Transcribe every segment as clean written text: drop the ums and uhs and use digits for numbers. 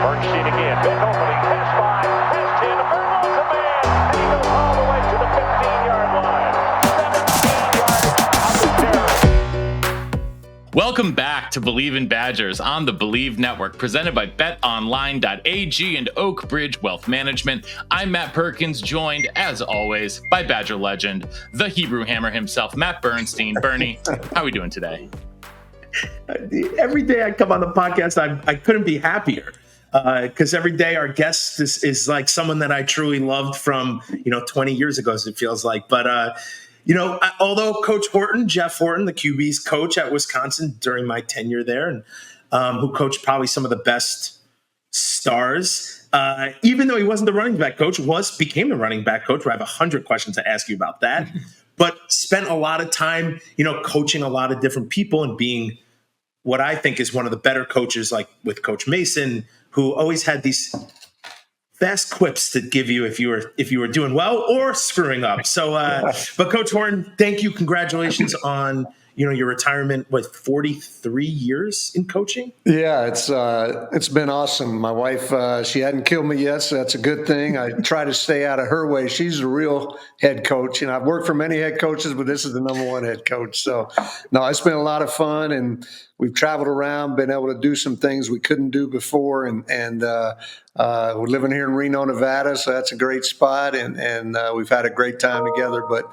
Bernstein again. Big opening. Pass 5. Pass 10. Vermont's a man. And he goes all the way to the 15-yard line. 17 yards of the carry. Welcome back to Believe in Badgers on the Believe Network, presented by betonline.ag and Oak Bridge Wealth Management. I'm Matt Perkins, joined, as always, by Badger legend, the Hebrew Hammer himself, Matt Bernstein. Bernie, how are we doing today? Every day I come on the podcast, I couldn't be happier because every day our guest is like someone that I truly loved from 20 years ago, as it feels like. But although Coach Horton, Jeff Horton, the QB's coach at Wisconsin during my tenure there, and who coached probably some of the best stars, even though he wasn't the running back coach, became the running back coach. Where I have 100 questions to ask you about that. But spent a lot of time, coaching a lot of different people and being what I think is one of the better coaches, like with Coach Mason, who always had these fast quips to give you if you were doing well or screwing up. So, but Coach Horton, thank you, congratulations on your retirement with 43 years in coaching. Yeah, it's been awesome. My wife, she hadn't killed me yet, so that's a good thing. I try to stay out of her way. She's a real head coach, and I've worked for many head coaches, but this is the number one head coach. So, no, it's been a lot of fun, and we've traveled around, been able to do some things we couldn't do before, and we're living here in Reno, Nevada, so that's a great spot, and we've had a great time together. But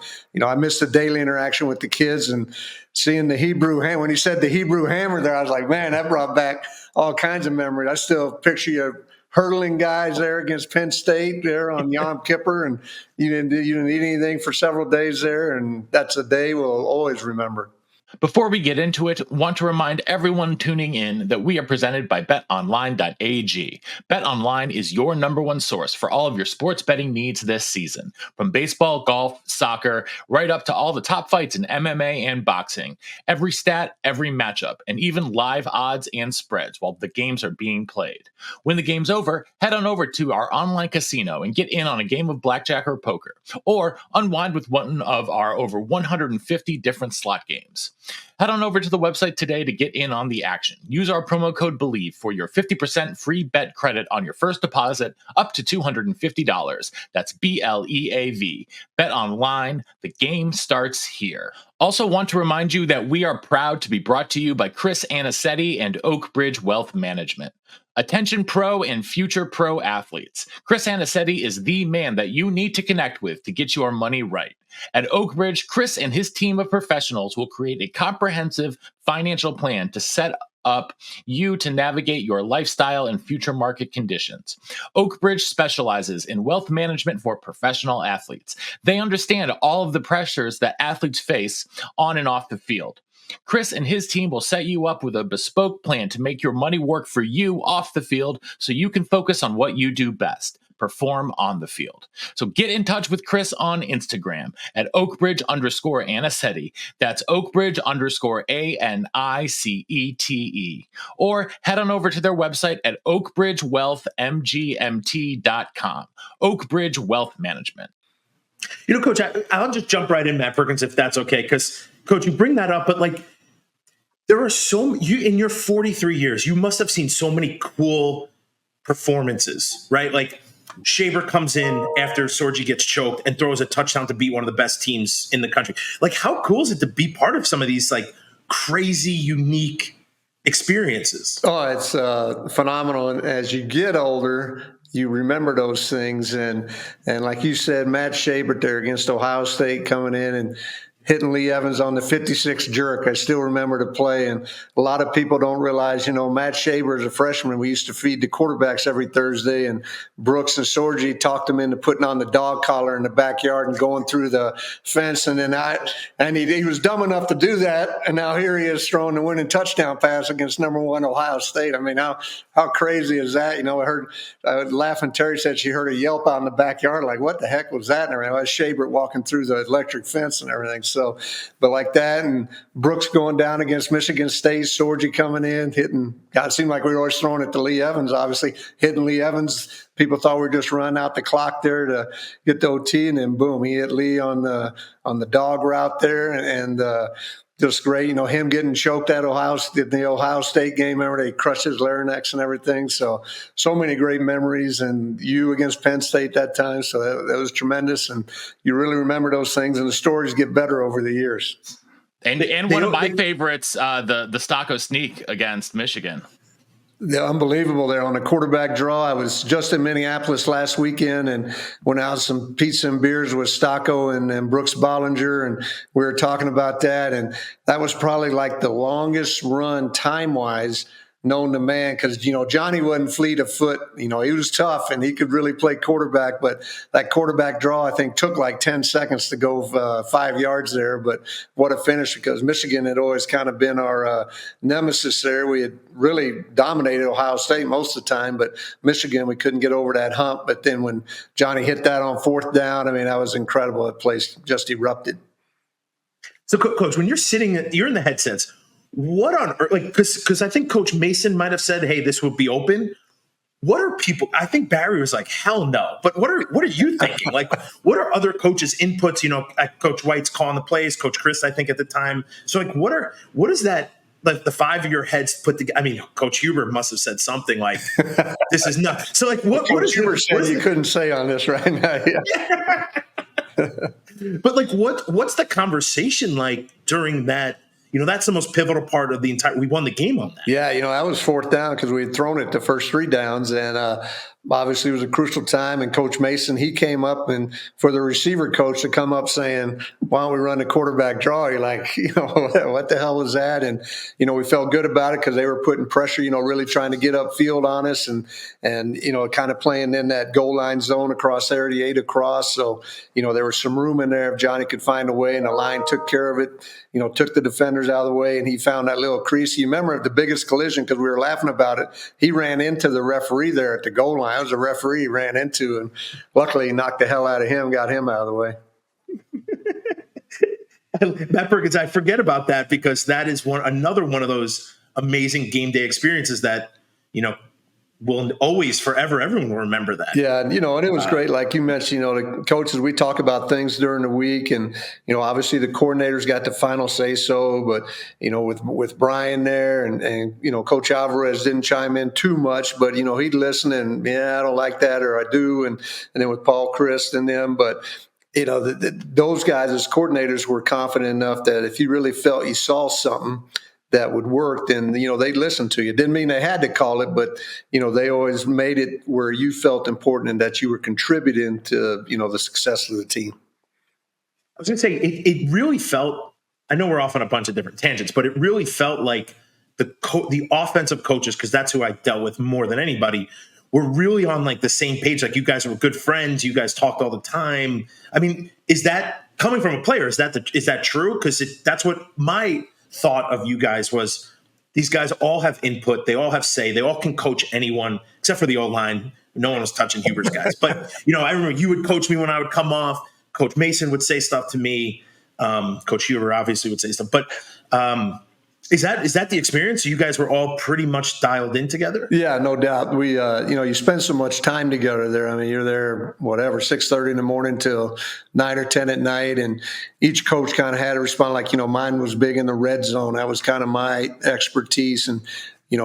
I miss the daily interaction with the kids and seeing the Hebrew Hammer. When you said the Hebrew Hammer there, I was like, man, that brought back all kinds of memories. I still picture you hurdling guys there against Penn State there on Yom Kippur, and you didn't eat anything for several days there, and that's a day we'll always remember. Before we get into it, want to remind everyone tuning in that we are presented by betonline.ag. BetOnline is your number one source for all of your sports betting needs this season. From baseball, golf, soccer, right up to all the top fights in MMA and boxing. Every stat, every matchup, and even live odds and spreads while the games are being played. When the game's over, head on over to our online casino and get in on a game of blackjack or poker, or unwind with one of our over 150 different slot games. Head on over to the website today to get in on the action. Use our promo code BELIEVE for your 50% free bet credit on your first deposit up to $250. That's BLEAV. Bet online. The game starts here. Also want to remind you that we are proud to be brought to you by Chris Anicetti and Oak Bridge Wealth Management. Attention pro and future pro athletes. Chris Anicetti is the man that you need to connect with to get your money right. At Oak Bridge, Chris and his team of professionals will create a comprehensive financial plan to set up you to navigate your lifestyle and future market conditions. Oak Bridge specializes in wealth management for professional athletes. They understand all of the pressures that athletes face on and off the field. Chris and his team will set you up with a bespoke plan to make your money work for you off the field so you can focus on what you do best, perform on the field. So get in touch with Chris on Instagram at Oakbridge_Anicetti. That's Oakbridge_ANICETE. Or head on over to their website at oakbridgewealthmgmt.com. Oak Bridge Wealth Management. Coach, I'll just jump right in, Matt Perkins, if that's okay, because Coach, you bring that up, but there are in your 43 years, you must have seen so many cool performances, right? Like Shaber comes in after Sorgi gets choked and throws a touchdown to beat one of the best teams in the country. How cool is it to be part of some of these crazy, unique experiences? Oh, it's phenomenal. And as you get older, you remember those things. And like you said, Matt Shaber there against Ohio State coming in and hitting Lee Evans on the 56 jerk. I still remember the play. And a lot of people don't realize, Matt Shaber as a freshman, we used to feed the quarterbacks every Thursday, and Brooks and Sorgi talked him into putting on the dog collar in the backyard and going through the fence. And then he was dumb enough to do that. And now here he is throwing the winning touchdown pass against number one Ohio State. I mean, how crazy is that? I heard laughing. Terry said she heard a yelp out in the backyard. Like, what the heck was that? And everything. It was Shaber walking through the electric fence and everything. So, but like that, and Brooks going down against Michigan State, Sorgi coming in, hitting. God, it seemed like we were always throwing it to Lee Evans, obviously hitting Lee Evans. People thought we were just running out the clock there to get the OT, and then boom, he hit Lee on the dog route there, and just great. Him getting choked at the Ohio State game. Remember, they crushed his larynx and everything. So many great memories. And you against Penn State that time. So that was tremendous. And you really remember those things, and the stories get better over the years. And one of my favorites, the Stocco sneak against Michigan. Yeah, unbelievable there on the quarterback draw. I was just in Minneapolis last weekend and went out some pizza and beers with Stocco and Brooks Bollinger, and we were talking about that. And that was probably like the longest run time-wise known to man, because Johnny wasn't fleet of foot. He was tough and he could really play quarterback, but that quarterback draw I think took like 10 seconds to go 5 yards there. But what a finish, because Michigan had always kind of been our nemesis there. We had really dominated Ohio State most of the time, but Michigan, we couldn't get over that hump. But then when Johnny hit that on fourth down, I mean, that was incredible. The place just erupted. So, Coach, when you're in the headsets, what on earth, because I think Coach Mason might have said, hey, this will be open. What are people, I think Barry was like, hell no. But what are you thinking? Like, what are other coaches' inputs? Coach White's calling the plays, Coach Chris, I think at the time. So like, what is that, like the five of your heads put together? I mean, Coach Huber must have said something like, this is nuts. So like, what is Huber said you couldn't say on this right now? Yeah. But like, what's the conversation like during that? That's the most pivotal part of the entire. We won the game on that. Yeah, that was fourth down because we had thrown it the first three downs, and obviously it was a crucial time. And Coach Mason, he came up, and for the receiver coach to come up saying, "Why don't we run the quarterback draw?" You're like, what the hell was that? And we felt good about it because they were putting pressure, really trying to get upfield on us, and kind of playing in that goal line zone across there, the 8 across. So there was some room in there if Johnny could find a way, and the line took care of it. Took the defenders out of the way, and he found that little crease. You remember the biggest collision, because we were laughing about it. He ran into the referee there at the goal line. It was a referee he ran into, and luckily he knocked the hell out of him, got him out of the way. Matt Perkins, I forget about that because that is another one of those amazing game day experiences that, will always, forever, everyone will remember that. Yeah, and it was great. Like you mentioned, the coaches, we talk about things during the week, and obviously the coordinators got the final say so. But with Brian there, and Coach Alvarez didn't chime in too much, but he'd listen and I don't like that, or I do, and then with Paul Christ and them, but. Those guys as coordinators were confident enough that if you really felt you saw something that would work, then they'd listen to you. Didn't mean they had to call it, but they always made it where you felt important and that you were contributing to the success of the team. I was going to say it really felt. I know we're off on a bunch of different tangents, but it really felt like the offensive coaches, because that's who I dealt with more than anybody, were really on like the same page. Like you guys were good friends. You guys talked all the time. I mean, is that coming from a player? Is that true? Because that's what my thought of you guys was. These guys all have input. They all have say. They all can coach anyone except for the O-line. No one was touching Huber's guys. But, I remember you would coach me when I would come off. Coach Mason would say stuff to me. Coach Huber obviously would say stuff. But is that the experience? You guys were all pretty much dialed in together? Yeah, no doubt. We, you spend so much time together there. I mean, you're there, 6:30 in the morning till 9 or 10 at night. And each coach kind of had to respond. Like, mine was big in the red zone. That was kind of my expertise. And,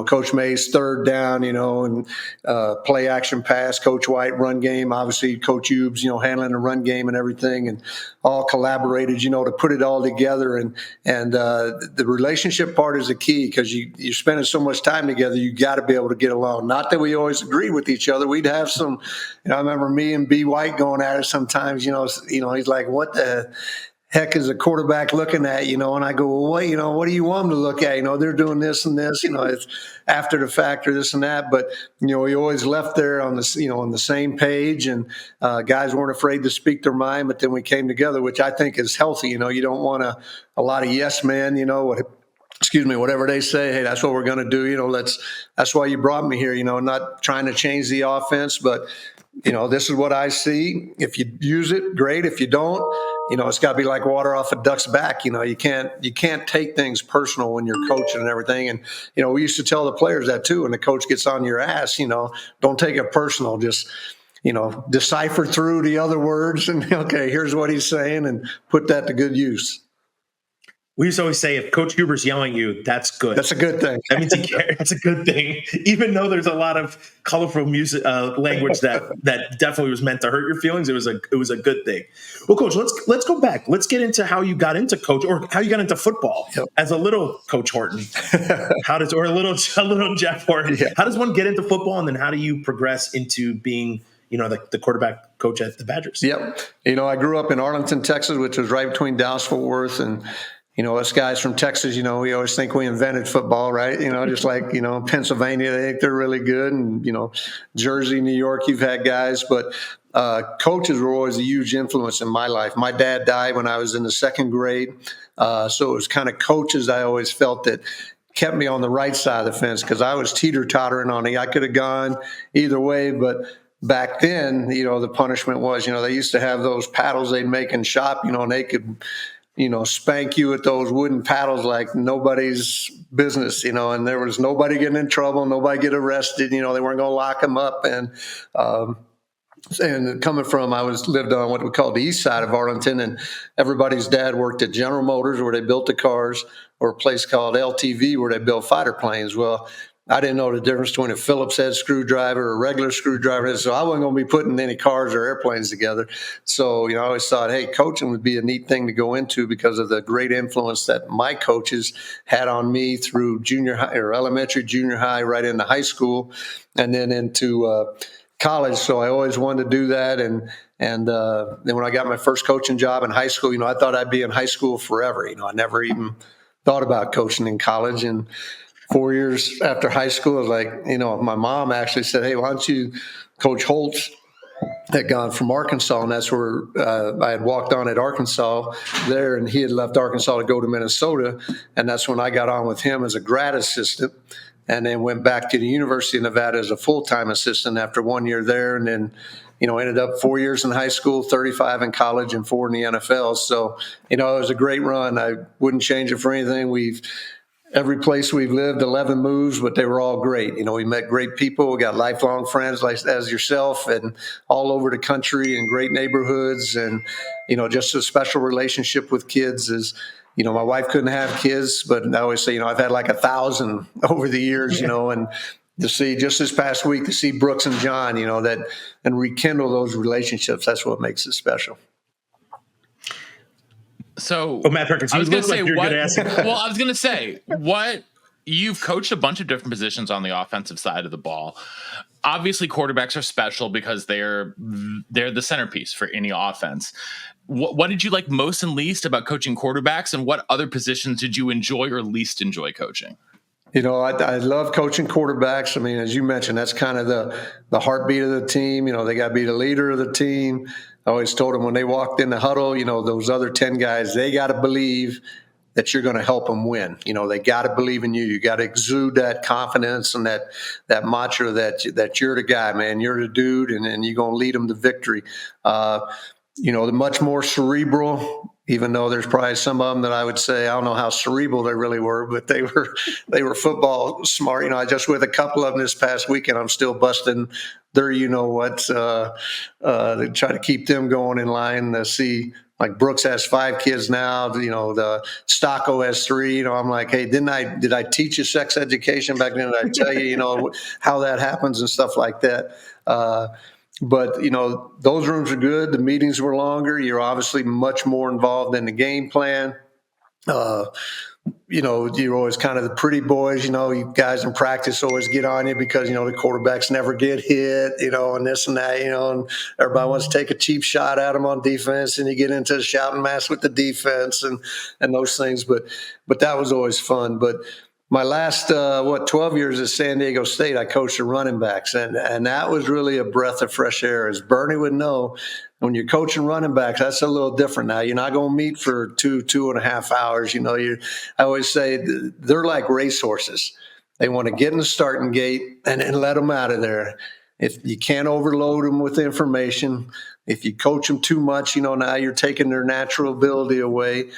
Coach May's third down, and play action pass, Coach White run game, obviously Coach Hubes, handling the run game and everything, and all collaborated, to put it all together. And the relationship part is the key, because you're spending so much time together, you got to be able to get along. Not that we always agree with each other. We'd have some, I remember me and B. White going at it sometimes, he's like, what the heck is a quarterback looking at, and I go, well, what do you want them to look at? They're doing this and this, it's after the fact or this and that. But, we always left there on this, on the same page, and guys weren't afraid to speak their mind, but then we came together, which I think is healthy. You don't want a lot of yes men, whatever they say, hey, that's what we're going to do. That's why you brought me here, not trying to change the offense, but this is what I see. If you use it, great. If you don't, it's got to be like water off a duck's back. You can't take things personal when you're coaching and everything. And, we used to tell the players that too. When the coach gets on your ass, don't take it personal. Just, decipher through the other words and, okay, here's what he's saying, and put that to good use. We used to always say, if Coach Huber's yelling at you, that's good. That's a good thing. That means he cares. That's a good thing. Even though there's a lot of colorful music language that definitely was meant to hurt your feelings, it was a good thing. Well, Coach, let's go back. Let's get into how you got into coach, or how you got into football as a little Coach Horton. Or a little Jeff Horton. Yeah. How does one get into football, and then how do you progress into being the quarterback coach at the Badgers? Yep. I grew up in Arlington, Texas, which was right between Dallas-Fort Worth, and us guys from Texas, we always think we invented football, right? Just like, Pennsylvania, they think they're really good. And, Jersey, New York, you've had guys. But coaches were always a huge influence in my life. My dad died when I was in the second grade. So it was kind of coaches I always felt that kept me on the right side of the fence, because I was teeter-tottering on it. I could have gone either way, but back then, the punishment was, they used to have those paddles they'd make in shop, and they could spank you with those wooden paddles like nobody's business, and there was nobody getting in trouble, nobody get arrested, they weren't going to lock them up. And coming from, lived on what we call the east side of Arlington, and everybody's dad worked at General Motors, where they built the cars, or a place called LTV, where they built fighter planes. Well, I didn't know the difference between a Phillips head screwdriver or a regular screwdriver, so I wasn't going to be putting any cars or airplanes together. So, I always thought, hey, coaching would be a neat thing to go into, because of the great influence that my coaches had on me through junior high, or elementary, junior high, right into high school, and then into college. So I always wanted to do that. And then when I got my first coaching job in high school, I thought I'd be in high school forever. I never even thought about coaching in college. And 4 years after high school, I was like, my mom actually said, hey, why don't you coach Holtz? Had gone from Arkansas, and that's where I had walked on at Arkansas there, and he had left Arkansas to go to Minnesota. And that's when I got on with him as a grad assistant, and then went back to the University of Nevada as a full-time assistant after 1 year there. And then, ended up 4 years in high school, 35 in college, and 4 in the NFL. So, it was a great run. I wouldn't change it for anything. Every place we've lived, 11 moves, but they were all great. We met great people. We got lifelong friends like as yourself, and all over the country, and great neighborhoods, and, just a special relationship with kids is, my wife couldn't have kids, but I always say, I've had like 1,000 over the years, and to see just this past week, to see Brooks and John, and rekindle those relationships, that's what makes it special. So, Matt Perkins, I was going to say, well, I was going to say, you've coached a bunch of different positions on the offensive side of the ball. Obviously, quarterbacks are special because they're the centerpiece for any offense. What did you like most and least about coaching quarterbacks, and what other positions did you enjoy or least enjoy coaching? I love coaching quarterbacks. I mean, as you mentioned, that's kind of the heartbeat of the team. They got to be the leader of the team. I always told them when they walked in the huddle, those other 10 guys, they got to believe that you're going to help them win. They got to believe in you. You got to exude that confidence and that mantra that you're the guy, man. You're the dude, and you're going to lead them to victory. The much more cerebral, even though there's probably some of them that I would say, I don't know how cerebral they really were, but they were football smart. I just with a couple of them this past weekend, I'm still busting their, to try to keep them going in line to see. Like Brooks has 5 kids now, the Stocco has 3, I'm like, hey, did I teach you sex education back then? Did I tell you, how that happens and stuff like that? But, those rooms are good. The meetings were longer. You're obviously much more involved in the game plan. You're always kind of the pretty boys, you guys in practice always get on you because, the quarterbacks never get hit, and this and that, and everybody wants to take a cheap shot at them on defense, and you get into a shouting match with the defense and those things. But that was always fun. But my last, 12 years at San Diego State, I coached the running backs, and that was really a breath of fresh air. As Bernie would know, when you're coaching running backs, that's a little different now. You're not going to meet for 2.5 hours. I always say they're like racehorses. They want to get in the starting gate and let them out of there. If you can't overload them with information, if you coach them too much, now you're taking their natural ability away.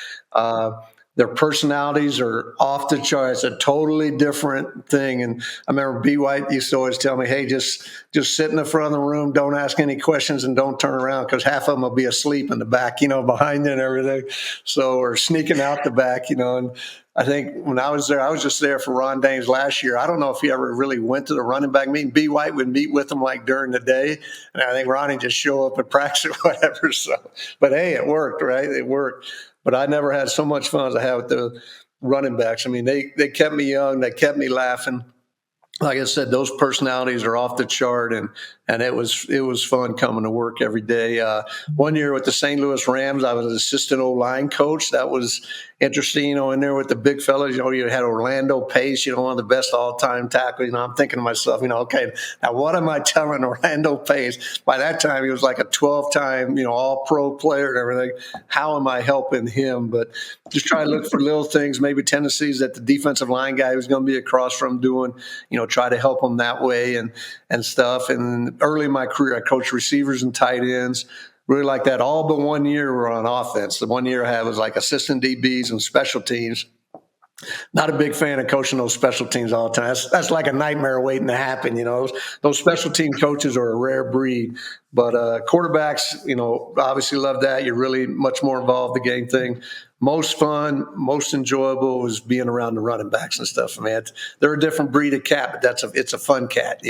Their personalities are off the charts. It's a totally different thing. And I remember B. White used to always tell me, hey, just sit in the front of the room, don't ask any questions, and don't turn around, because half of them will be asleep in the back, behind you and everything. So, or sneaking out the back, and I think when I was there, I was just there for Ron Dayne's last year. I don't know if he ever really went to the running back meeting. B. White would meet with him like during the day, and I think Ronnie just show up at practice or whatever. So, but hey, it worked, right? It worked. But I never had so much fun as I had with the running backs. I mean, they kept me young, they kept me laughing. Like I said, those personalities are off the chart, and it was fun coming to work every day. One year with the St. Louis Rams, I was an assistant O-line coach. That was interesting, in there with the big fellas. You had Orlando Pace, one of the best all-time tackles. I'm thinking to myself, okay, now what am I telling Orlando Pace? By that time, he was like a 12-time, all-pro player and everything. How am I helping him? But just try to look for little things, maybe tendencies that the defensive line guy who's going to be across from doing, try to help them that way and stuff. And early in my career, I coached receivers and tight ends. Really like that. All but 1 year we're on offense. The 1 year I had was like assistant DBs and special teams. Not a big fan of coaching those special teams all the time. That's like a nightmare waiting to happen. Those special team coaches are a rare breed. But quarterbacks, obviously love that. You're really much more involved in the game thing. Most fun, most enjoyable was being around the running backs and stuff. I mean, they're a different breed of cat, but it's a fun cat.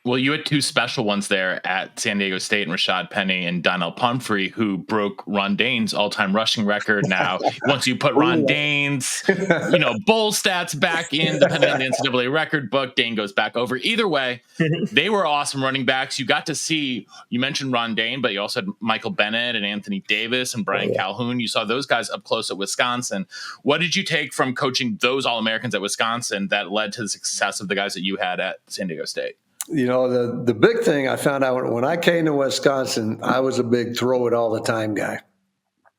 Well, you had two special ones there at San Diego State, and Rashad Penny and Donnell Pumphrey, who broke Ron Dayne's all-time rushing record. Now, once you put Ron Dayne's, bowl stats back in, depending on the NCAA record book, Dayne goes back over. Either way, they were awesome running backs. You got to see, you mentioned Ron Dayne, but you also had Michael Bennett and Anthony Davis and Brian Calhoun. You saw those guys up close at Wisconsin. What did you take from coaching those All-Americans at Wisconsin that led to the success of the guys that you had at San Diego State? The big thing I found out when I came to Wisconsin, I was a big throw it all the time guy.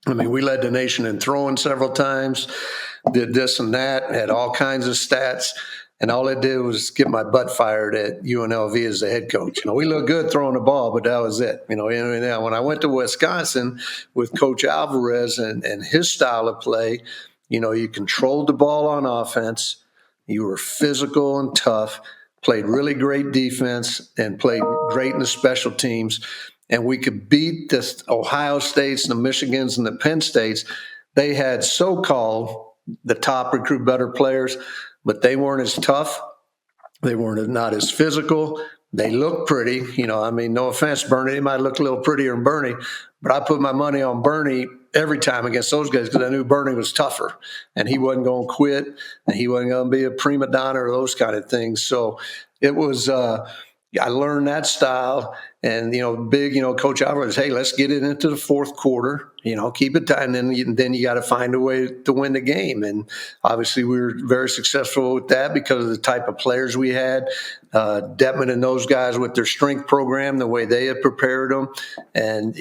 I mean, we led the nation in throwing several times, did this and that, had all kinds of stats, and all it did was get my butt fired at UNLV as the head coach. We looked good throwing the ball, but that was it. And when I went to Wisconsin with Coach Alvarez and his style of play, you controlled the ball on offense, you were physical and tough, played really great defense, and played great in the special teams. And we could beat the Ohio States, the Michigans, and the Penn States. They had so-called the top recruit better players, but they weren't as tough. They weren't not as physical. They looked pretty. No offense, Bernie. They might look a little prettier than Bernie, but I put my money on Bernie every time against those guys because I knew Bernie was tougher and he wasn't going to quit and he wasn't going to be a prima donna or those kind of things. So it was, I learned that style and, big, Coach Alvarez, hey, let's get it into the fourth quarter, keep it tight. And then you got to find a way to win the game. And obviously we were very successful with that because of the type of players we had. Detman and those guys with their strength program, the way they had prepared them. And,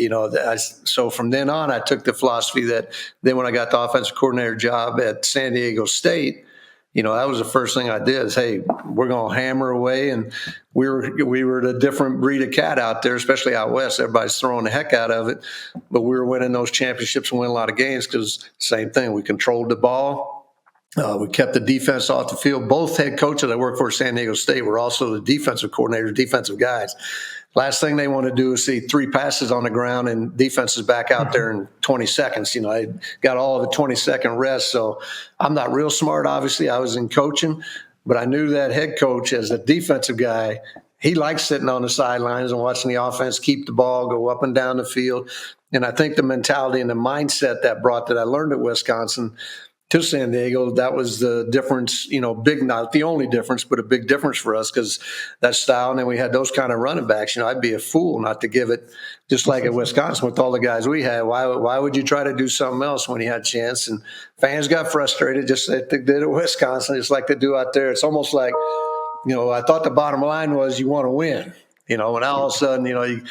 so from then on, I took the philosophy that then when I got the offensive coordinator job at San Diego State, that was the first thing I did is, hey, we're going to hammer away. And we were a different breed of cat out there, especially out west. Everybody's throwing the heck out of it. But we were winning those championships and winning a lot of games because same thing. We controlled the ball. We kept the defense off the field. Both head coaches I worked for at San Diego State were also the defensive coordinators, defensive guys. Last thing they want to do is see 3 passes on the ground and defense is back out there in 20 seconds. I got all of a 20-second rest. So I'm not real smart, obviously. I was in coaching, but I knew that head coach as a defensive guy, he likes sitting on the sidelines and watching the offense keep the ball, go up and down the field. And I think the mentality and the mindset that I learned at Wisconsin to San Diego, that was the difference, big, not the only difference, but a big difference for us because that style. And then we had those kind of running backs. I'd be a fool not to give it just like at Wisconsin with all the guys we had. Why would you try to do something else when you had a chance? And fans got frustrated just like they did at Wisconsin, just like they do out there. It's almost like, I thought the bottom line was you want to win, when all of a sudden, I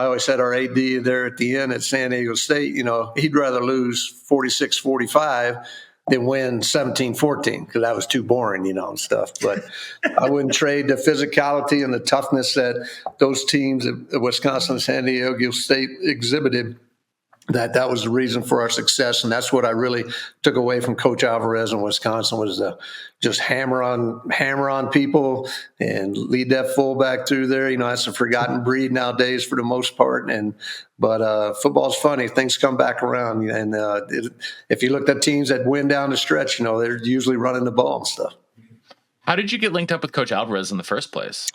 always said our AD there at the end at San Diego State, he'd rather lose 46-45 than win 17-14 because that was too boring, and stuff. But I wouldn't trade the physicality and the toughness that those teams at Wisconsin and San Diego State exhibited that was the reason for our success. And that's what I really took away from Coach Alvarez in Wisconsin, was to just hammer on people and lead that fullback through there. That's a forgotten breed nowadays for the most part. But football's funny. Things come back around. And if you looked at teams that win down the stretch, they're usually running the ball and stuff. How did you get linked up with Coach Alvarez in the first place?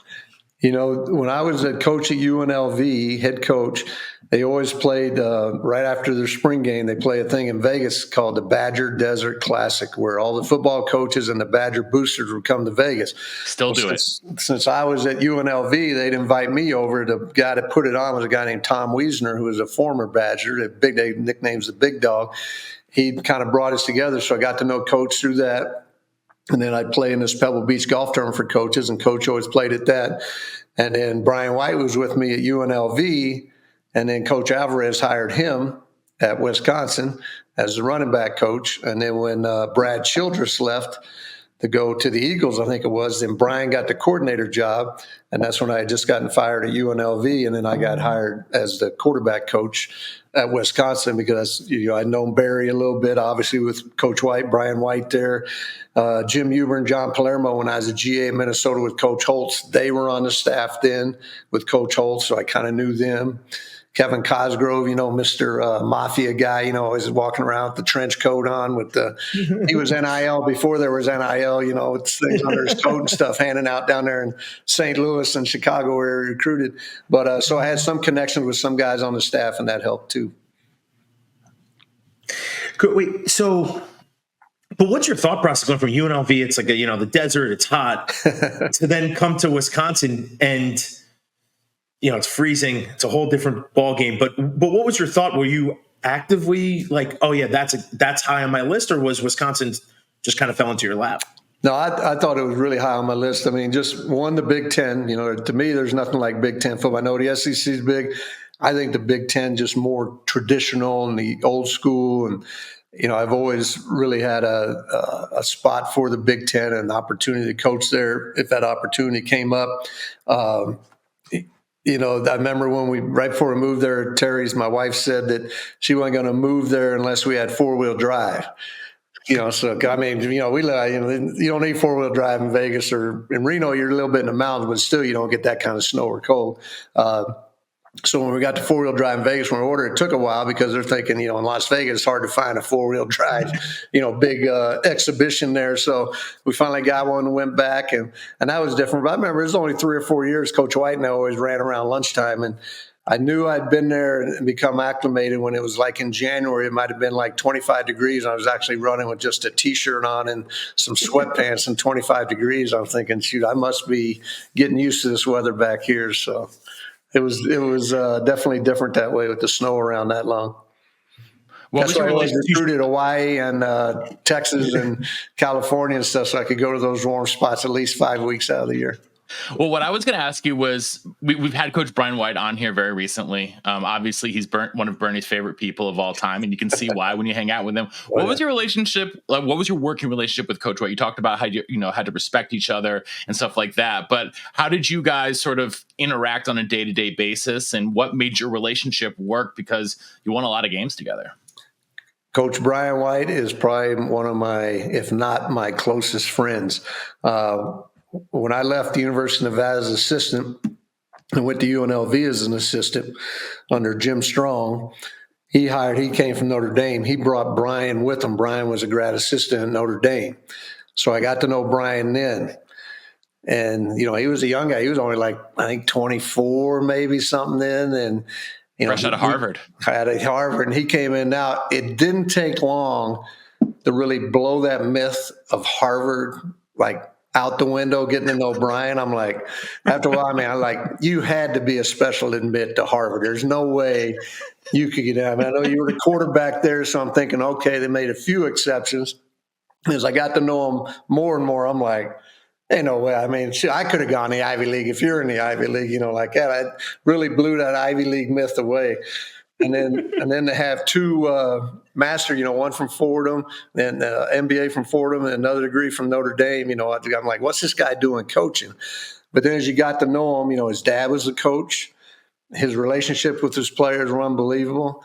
When I was a coach at UNLV, head coach, they always played right after their spring game. They play a thing in Vegas called the Badger Desert Classic, where all the football coaches and the Badger boosters would come to Vegas. Still do it. Since I was at UNLV, they'd invite me over. The guy that put it on was a guy named Tom Wiesner, who was a former Badger. They nicknames the Big Dog. He kind of brought us together, so I got to know Coach through that. And then I'd play in this Pebble Beach golf tournament for coaches, and Coach always played at that. And then Brian White was with me at UNLV, and then Coach Alvarez hired him at Wisconsin as the running back coach. And then when Brad Childress left to go to the Eagles, I think it was, then Brian got the coordinator job, and that's when I had just gotten fired at UNLV, and then I got hired as the quarterback coach at Wisconsin because I'd known Barry a little bit, obviously with Coach White, Brian White there, Jim Huber and John Palermo when I was a GA in Minnesota with Coach Holtz. They were on the staff then with Coach Holtz, so I kind of knew them. Kevin Cosgrove, Mr. Mafia guy, always walking around with the trench coat on he was NIL before there was NIL, with things under his coat and stuff, handing out down there in St. Louis and Chicago where he recruited. But so I had some connections with some guys on the staff, and that helped too. Wait, but what's your thought process going from UNLV? It's like, the desert, it's hot, to then come to Wisconsin and it's freezing. It's a whole different ball game. But what was your thought? Were you actively like, oh yeah, that's high on my list, or was Wisconsin just kind of fell into your lap? No, I thought it was really high on my list. I mean, just one, the Big Ten. To me, there's nothing like Big Ten football. I know the SEC is big. I think the Big Ten just more traditional and the old school. And I've always really had a spot for the Big Ten and the opportunity to coach there if that opportunity came up. I remember when right before we moved there, my wife said that she wasn't going to move there unless we had 4-wheel drive. So I mean, we you don't need 4-wheel drive in Vegas or in Reno. You're a little bit in the mountains, but still you don't get that kind of snow or cold. So when we got to 4-wheel drive in Vegas, when we ordered, it took a while because they're thinking, in Las Vegas, it's hard to find a 4-wheel drive, big exhibition there. So we finally got one and went back, and that was different. But I remember it was only 3 or 4 years. Coach White and I always ran around lunchtime, and I knew I'd been there and become acclimated when it was like in January. It might have been like 25 degrees. I was actually running with just a T-shirt on and some sweatpants and 25 degrees. I'm thinking, shoot, I must be getting used to this weather back here. So it was definitely different that way with the snow around that long. That's why I always recruited Hawaii and Texas and California and stuff, so I could go to those warm spots at least 5 weeks out of the year. Well, what I was going to ask you was, we've had Coach Brian White on here very recently. Obviously, he's one of Bernie's favorite people of all time, and you can see why when you hang out with him. What was your relationship? Like, what was your working relationship with Coach White? You talked about how you had to respect each other and stuff like that. But how did you guys sort of interact on a day-to-day basis, and what made your relationship work? Because you won a lot of games together. Coach Brian White is probably one of my, if not my closest friends. When I left the University of Nevada as assistant and went to UNLV as an assistant under Jim Strong, he came from Notre Dame. He brought Brian with him. Brian was a grad assistant at Notre Dame. So I got to know Brian then. And, he was a young guy. He was only like, I think 24, maybe something then. And, fresh out of Harvard. And he came in. Now, it didn't take long to really blow that myth of Harvard, like, out the window, getting to know Brian. I'm like, after a while, you had to be a special admit to Harvard. There's no way you could get out. I know you were the quarterback there, so I'm thinking, okay, they made a few exceptions. As I got to know him more and more, I'm like, ain't no way. I mean, I could have gone to the Ivy League if you're in the Ivy League, like that. I really blew that Ivy League myth away. And then to have two master, one from Fordham and MBA from Fordham and another degree from Notre Dame, I'm like, what's this guy doing coaching? But then as you got to know him, his dad was a coach. His relationship with his players were unbelievable.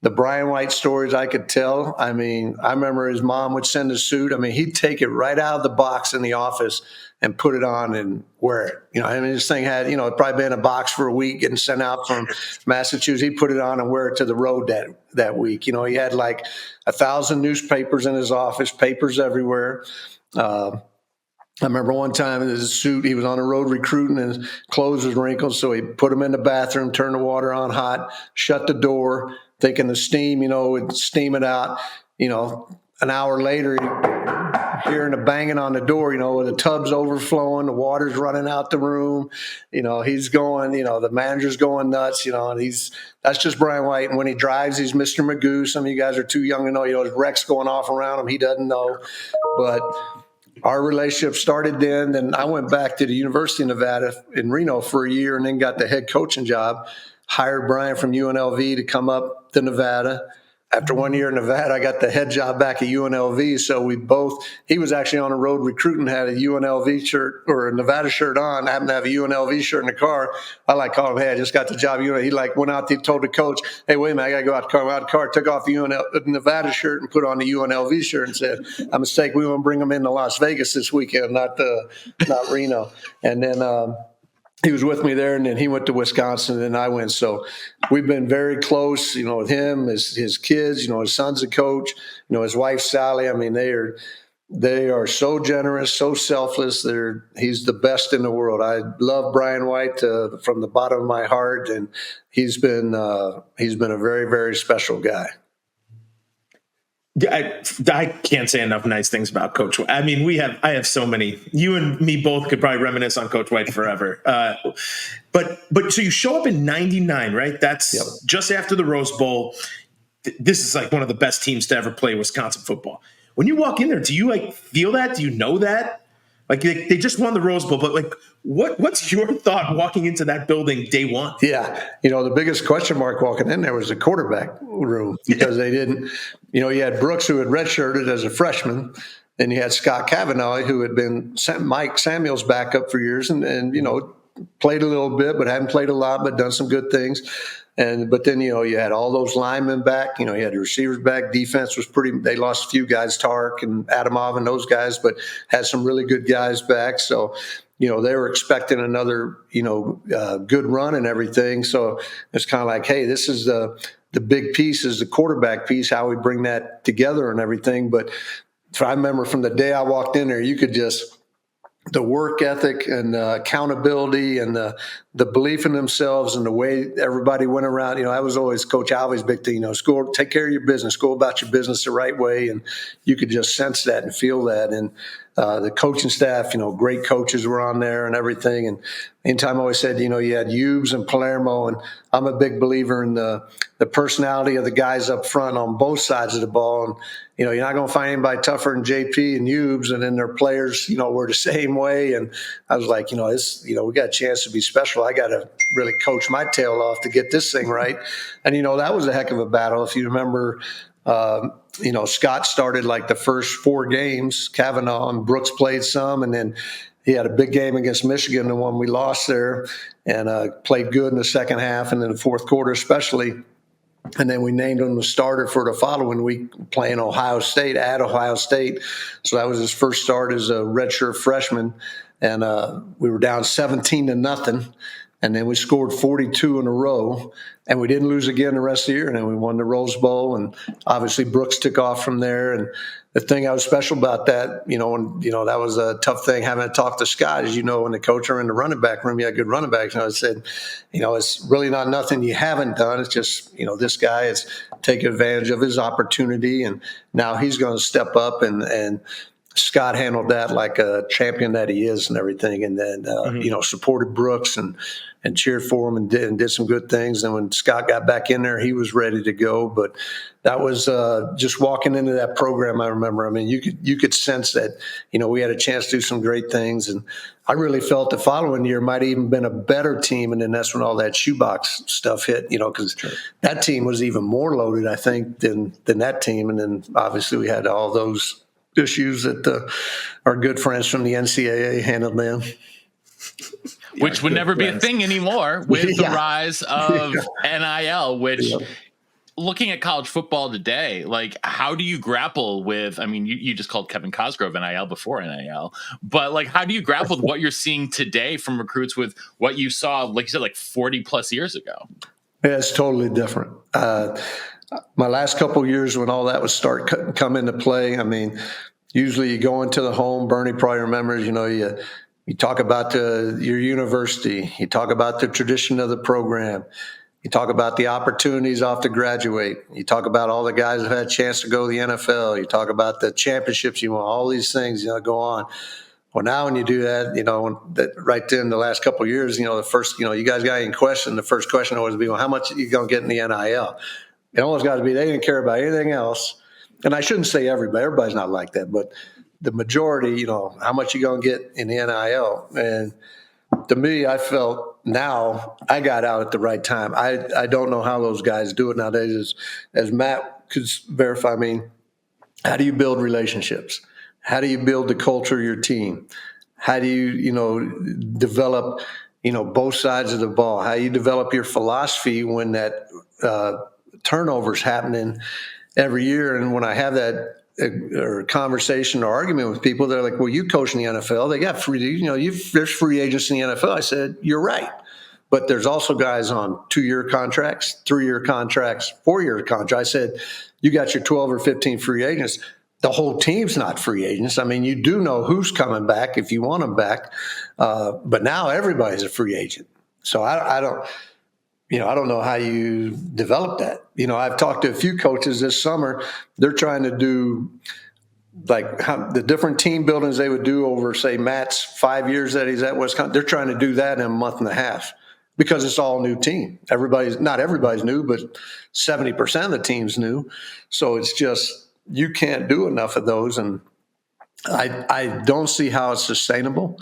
the Brian White stories I could tell. I mean, I remember his mom would send a suit. I mean, he'd take it right out of the box in the office and put it on and wear it. You know, I mean, this thing had, you know, it'd probably been in a box for a week getting sent out from Massachusetts. He'd put it on and wear it to the road that week. You know, he had like 1,000 newspapers in his office, papers everywhere. I remember one time in his suit, he was on the road recruiting and his clothes was wrinkled. So he put them in the bathroom, turned the water on hot, shut the door, thinking the steam, you know, would steam it out. You know, an hour later, hearing the banging on the door, you know, the tub's overflowing, the water's running out the room. You know, he's going, you know, the manager's going nuts, you know, and that's just Brian White. And when he drives, he's Mr. Magoo. Some of you guys are too young to know, you know, his wrecks going off around him. He doesn't know. But our relationship started then. Then I went back to the University of Nevada in Reno for a year and then got the head coaching job. Hired Brian from UNLV to come up to Nevada. After 1 year in Nevada, I got the head job back at UNLV. So he was actually on the road recruiting, had a UNLV shirt or a Nevada shirt on, happened to have a UNLV shirt in the car. I like called him, hey, I just got the job. He like went out there, told the coach, hey, wait a minute, I got to go out the car, took off the Nevada shirt and put on the UNLV shirt and said, a mistake, we want to bring them into Las Vegas this weekend, not Reno. And then, he was with me there, and then he went to Wisconsin, and I went. So we've been very close, you know, with him, his kids, you know, his son's a coach, you know, his wife, Sally. I mean, they are so generous, so selfless. He's the best in the world. I love Brian White from the bottom of my heart, and he's been a very, very special guy. I can't say enough nice things about Coach White. I mean, I have so many. You and me both could probably reminisce on Coach White forever. But so you show up in '99, right? That's just after the Rose Bowl. This is like one of the best teams to ever play Wisconsin football. When you walk in there, do you like feel that? Do you know that? Like they just won the Rose Bowl, but like what's your thought walking into that building day one? Yeah, you know, the biggest question mark walking in there was the quarterback room because they didn't, you know, you had Brooks who had redshirted as a freshman, and you had Scott Kavanaugh who had been Mike Samuel's backup for years and you know, played a little bit but hadn't played a lot but done some good things. But then, you know, you had all those linemen back, you know, you had the receivers back. Defense was they lost a few guys, Tark and Adamov and those guys, but had some really good guys back. So, you know, they were expecting another, you know, good run and everything. So it's kind of like, hey, this is the big piece is the quarterback piece, how we bring that together and everything. But I remember from the day I walked in there, you could just, the work ethic and accountability and the belief in themselves and the way everybody went around. You know, I was always Coach Alvarez' big thing, you know, take care of your business, go about your business the right way. And you could just sense that and feel that. And the coaching staff, you know, great coaches were on there and everything. And anytime I always said, you know, you had Hughes and Palermo, and I'm a big believer in the personality of the guys up front on both sides of the ball. And, you know, you're not going to find anybody tougher than JP and Hughes, and then their players, you know, were the same way. And I was like, you know, we got a chance to be special. I got to really coach my tail off to get this thing right. And, you know, that was a heck of a battle. If you remember, you know, Scott started like the first 4 games, Kavanaugh and Brooks played some, and then he had a big game against Michigan, the one we lost there, and played good in the second half and in the fourth quarter especially. And then we named him the starter for the following week, playing Ohio State at Ohio State. So that was his first start as a redshirt freshman. And we were down 17-0. And then we scored 42 in a row. And we didn't lose again the rest of the year. And then we won the Rose Bowl. And obviously Brooks took off from there. And the thing I was special about that, you know, and, you know, that was a tough thing having to talk to Scott. As you know, when the coach are in the running back room, you had good running backs. And I said, you know, it's really not nothing you haven't done. It's just, you know, this guy is taking advantage of his opportunity. And now he's going to step up and Scott handled that like a champion that he is and everything. And then, you know, supported Brooks and cheered for him and did some good things. And when Scott got back in there, he was ready to go. But that was just walking into that program, I remember. I mean, you could sense that, you know, we had a chance to do some great things. And I really felt the following year might have even been a better team. And then that's when all that shoebox stuff hit, you know, because that team was even more loaded, I think, than that team. And then obviously we had all those issues that our good friends from the NCAA handled them. Which would never be a thing anymore with the rise of NIL, which looking at college football today, like, how do you grapple with, I mean, you just called Kevin Cosgrove NIL before NIL, but like, how do you grapple with what you're seeing today from recruits with what you saw, like you said, like 40 plus years ago? Yeah, it's totally different. My last couple of years when all that would start come into play, I mean, usually you go into the home, Bernie probably remembers, you talk about your university, you talk about the tradition of the program, you talk about the opportunities off to graduate, you talk about all the guys who had a chance to go to the NFL, you talk about the championships you won, all these things, go on. Well, now when you do that, right then the last couple of years, the first, you guys got any question, the first question always be, well, how much are you going to get in the NIL? It almost got to be, they didn't care about anything else. And I shouldn't say everybody's not like that, but the majority, how much you going to get in the NIL? And to me, I felt now I got out at the right time. I don't know how those guys do it nowadays. As Matt could verify, I mean, how do you build relationships? How do you build the culture of your team? How do you, develop, both sides of the ball? How you develop your philosophy when that turnover's happening every year? And when I have that conversation or argument with people, they're like, well, you coach in the NFL. They got free, there's free agents in the NFL. I said, you're right. But there's also guys on 2-year contracts, 3-year contracts, 4-year contracts. I said, you got your 12 or 15 free agents. The whole team's not free agents. I mean, you do know who's coming back if you want them back. But now everybody's a free agent. So I don't know how you develop that. I've talked to a few coaches this summer. They're trying to do like the different team buildings they would do over, say, Matt's 5 years that he's at Wisconsin. They're trying to do that in a month and a half because it's all new team. Not everybody's new, but 70% of the team's new. So it's just, you can't do enough of those. And I don't see how it's sustainable.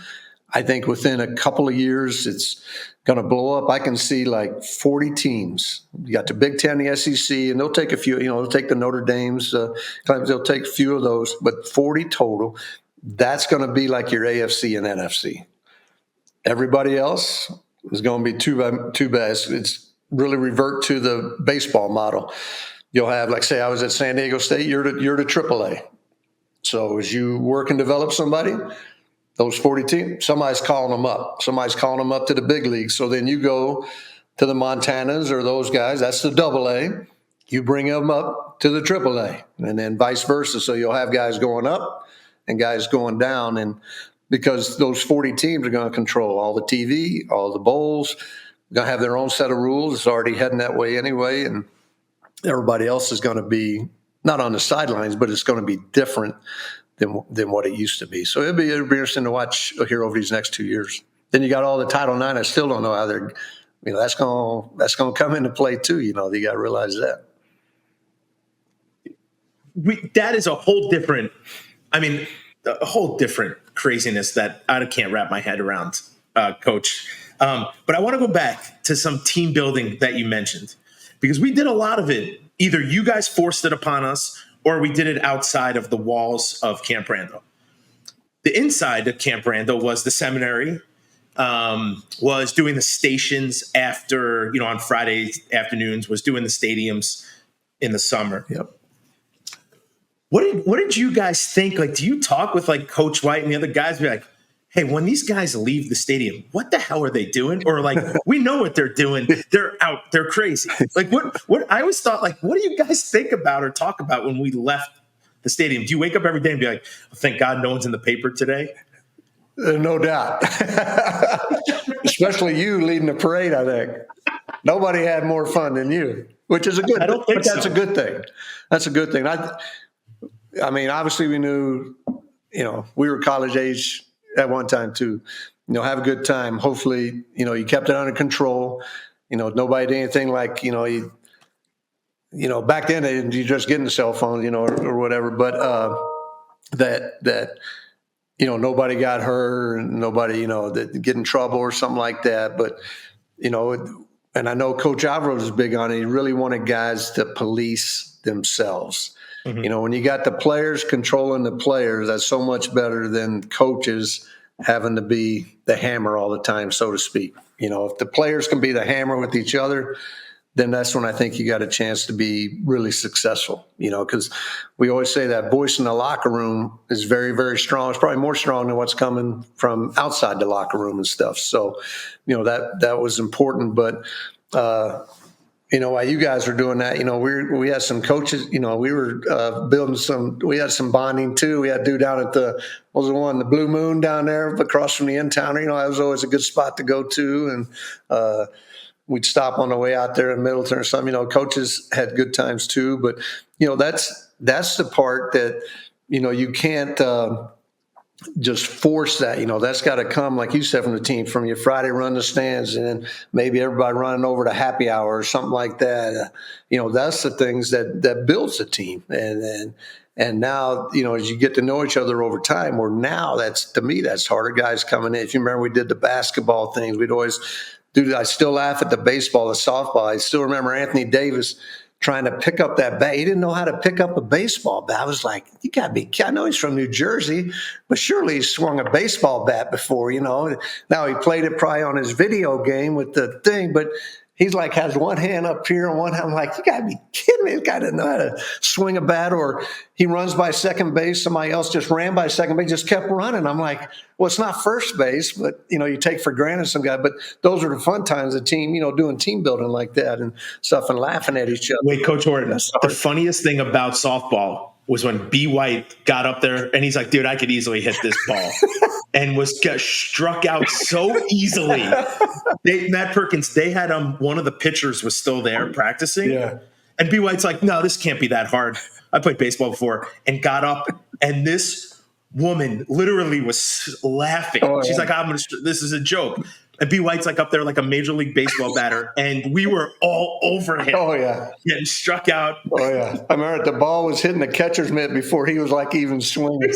I think within a couple of years, it's going to blow up. I can see like 40 teams. You got the Big Ten, the SEC, and they'll take a few, they'll take the Notre Dames, they'll take a few of those, but 40 total. That's going to be like your AFC and NFC. Everybody else is going to be too bad. It's really revert to the baseball model. You'll have, like, say I was at San Diego State, you're to AAA. So as you work and develop somebody, those 40 teams, somebody's calling them up. Somebody's calling them up to the big leagues. So then you go to the Montanas or those guys, that's the AA. You bring them up to the AAA, and then vice versa. So you'll have guys going up and guys going down. And because those 40 teams are going to control all the TV, all the bowls, going to have their own set of rules. It's already heading that way anyway. And everybody else is going to be not on the sidelines, but it's going to be different than what it used to be. So it'll be interesting to watch here over these next 2 years. Then you got all the Title IX. I still don't know how they're, that's going to come into play too. You got to realize that. That is a whole different craziness that I can't wrap my head around, Coach. But I want to go back to some team building that you mentioned, because we did a lot of it. Either you guys forced it upon us or we did it outside of the walls of Camp Randall. The inside of Camp Randall was the seminary, was doing the stations after, on Friday afternoons, was doing the stadiums in the summer. Yep. What did you guys think? Like, do you talk with like Coach White and the other guys? Be like, hey, when these guys leave the stadium, what the hell are they doing? Or like, we know what they're doing. They're out. They're crazy. Like, what I always thought, like, what do you guys think about or talk about when we left the stadium? Do you wake up every day and be like, oh, thank God no one's in the paper today? No doubt. Especially you leading the parade, I think. Nobody had more fun than you, which is a good thing. But that's a good thing. That's a good thing. I mean, obviously we knew, we were college age at one time too. Have a good time. Hopefully, you kept it under control. Nobody did anything like, back then you just getting the cell phone, or whatever. But that nobody got hurt, and nobody, that get in trouble or something like that. But and I know Coach Alvarez is big on it. He really wanted guys to police themselves. Mm-hmm. When you got the players controlling the players, that's so much better than coaches having to be the hammer all the time, so to speak. If the players can be the hammer with each other, then that's when I think you got a chance to be really successful, because we always say that voice in the locker room is very, very strong. It's probably more strong than what's coming from outside the locker room and stuff. So, that was important. But, while you guys were doing that, we had some coaches, we were we had some bonding too. We had to do down at the Blue Moon down there across from the In Towner. That was always a good spot to go to. And, we'd stop on the way out there in Middleton or something. Coaches had good times too. But, that's the part that, you can't just force that. That's got to come, like you said, from the team, from your Friday run the stands, and then maybe everybody running over to happy hour or something like that. That's the things that builds a team. And now, as you get to know each other over time, to me, that's harder. Guys coming in. If you remember, we did the basketball things. We'd always do that. I still laugh at the baseball, the softball. I still remember Anthony Davis trying to pick up that bat. He didn't know how to pick up a baseball bat. I was like, you got to be, I know he's from New Jersey, but surely he swung a baseball bat before, Now he played it probably on his video game with the thing, but he's like, has one hand up here and one hand. I'm like, you got to be kidding me. This guy doesn't know how to swing a bat. Or he runs by second base. Somebody else just ran by second base, just kept running. I'm like, well, it's not first base, but, you take for granted some guy. But those are the fun times, the team, doing team building like that and stuff and laughing at each other. Wait, Coach Horton, the funniest thing about softball was when B. White got up there and he's like, dude, I could easily hit this ball. And got struck out so easily. Matt Perkins, they had one of the pitchers was still there practicing. Yeah. And B. White's like, no, this can't be that hard. I played baseball before, and got up, and this woman literally was laughing. Oh, yeah. She's like, this is a joke. And B. White's like up there like a Major League Baseball batter, and we were all over him. Oh, yeah. Getting struck out. Oh, yeah. I remember the ball was hitting the catcher's mitt before he was like even swinging.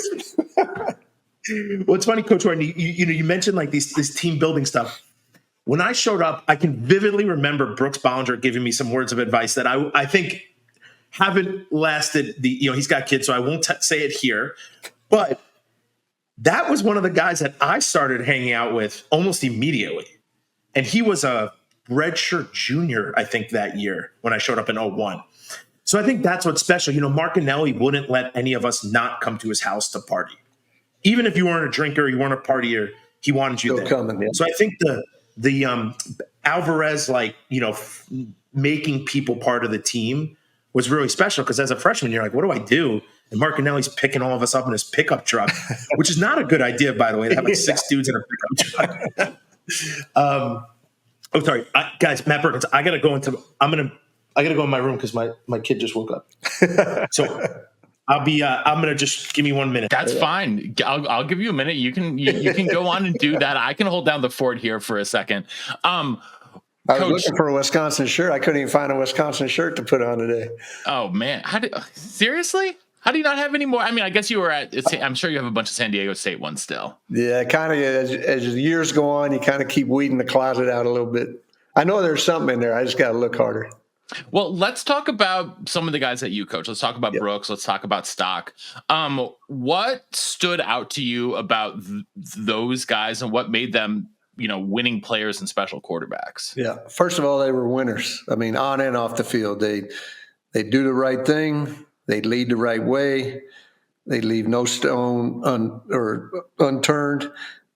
Well, it's funny, Coach Horton, you mentioned like this team building stuff. When I showed up, I can vividly remember Brooks Bollinger giving me some words of advice that I think haven't lasted. He's got kids, so I won't say it here. But that was one of the guys that I started hanging out with almost immediately. And he was a redshirt junior, I think, that year when I showed up in 2001. So I think that's what's special. Martinelli wouldn't let any of us not come to his house to party. Even if you weren't a drinker, you weren't a partier, he wanted you there. Coming, yeah. So I think the Alvarez, making people part of the team was really special, because as a freshman, you're like, what do I do? And Martinelli's picking all of us up in his pickup truck, which is not a good idea, by the way, to have like 6 dudes in a pickup truck. Sorry, guys, Matt Perkins, I gotta go in my room because my kid just woke up. So I'm gonna just give me 1 minute. That's fine. I'll give you a minute. You can go on and do that. I can hold down the fort here for a second. I was looking for a Wisconsin shirt. I couldn't even find a Wisconsin shirt to put on today. Oh man, seriously? How do you not have any more? I mean, I guess you were I'm sure you have a bunch of San Diego State ones still. Yeah, kind of. As the years go on, you kind of keep weeding the closet out a little bit. I know there's something in there. I just got to look harder. Well, let's talk about some of the guys that you coach. Let's talk about Brooks. Let's talk about Stock. What stood out to you about those guys, and what made them, winning players and special quarterbacks? Yeah. First of all, they were winners. I mean, on and off the field, they do the right thing. They lead the right way. They leave no stone unturned.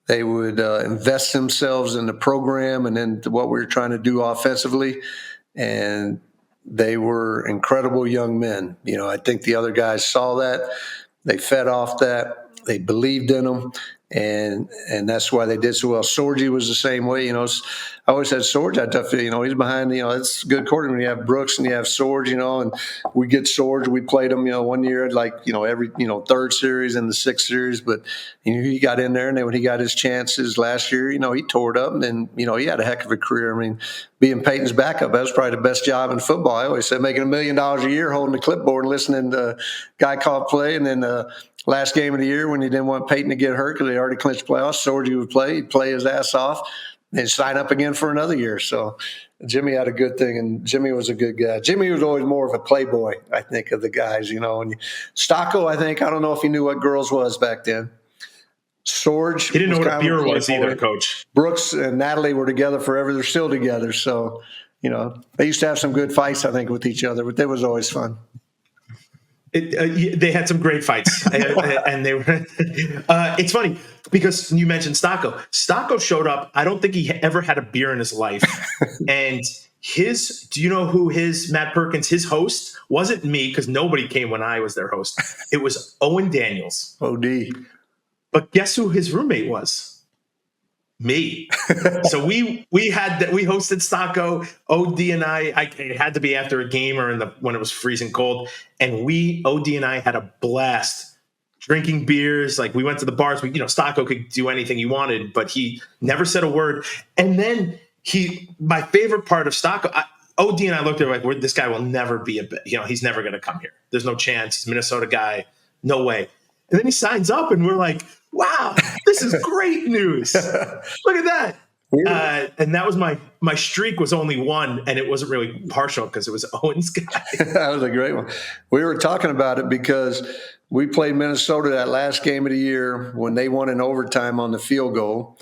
They would invest themselves in the program and then what we were trying to do offensively. And they were incredible young men. I think the other guys saw that. They fed off that. They believed in them. And that's why they did so well. Sorgi was the same way. I always had Sorge. He's behind. It's a good quarterback when you have Brooks and you have Sorge. And we get Sorge. We played him. 1 year, every third series and the sixth series. But he got in there, and then when he got his chances last year, he tore it up, and then he had a heck of a career. I mean, being Peyton's backup, that was probably the best job in football. I always said making $1 million a year, holding the clipboard and listening to guy call play, and then last game of the year when he didn't want Peyton to get hurt because they already clinched playoffs, Sorgi would play. He'd play his ass off and sign up again for another year. So Jimmy had a good thing, and Jimmy was a good guy. Jimmy was always more of a playboy, I think, of the guys, And Stocko, I don't know if he knew what girls was back then. Sorge, he didn't know what a beer was either, Coach. Brooks and Natalie were together forever. They're still together. So, they used to have some good fights, I think, with each other, but that was always fun. They had some great fights, and they were. It's funny because you mentioned Stocco. Stocco showed up. I don't think he ever had a beer in his life, and do you know who Matt Perkins, his host wasn't me because nobody came when I was their host. It was Owen Daniels. OD. But guess who his roommate was? Me. So we hosted Stocco, OD and I it had to be after a game or when it was freezing cold. And OD and I had a blast drinking beers. Like we went to the bars. Stocco could do anything he wanted, but he never said a word. And then my favorite part of Stocco, OD and I looked at him like, this guy will never be he's never going to come here. There's no chance. He's a Minnesota guy. No way. And then he signs up and we're like, wow, this is great news. Look at that. And that was my streak was only one, and it wasn't really partial because it was Owen's guy. That was a great one. We were talking about it because we played Minnesota that last game of the year when they won in overtime on the field goal.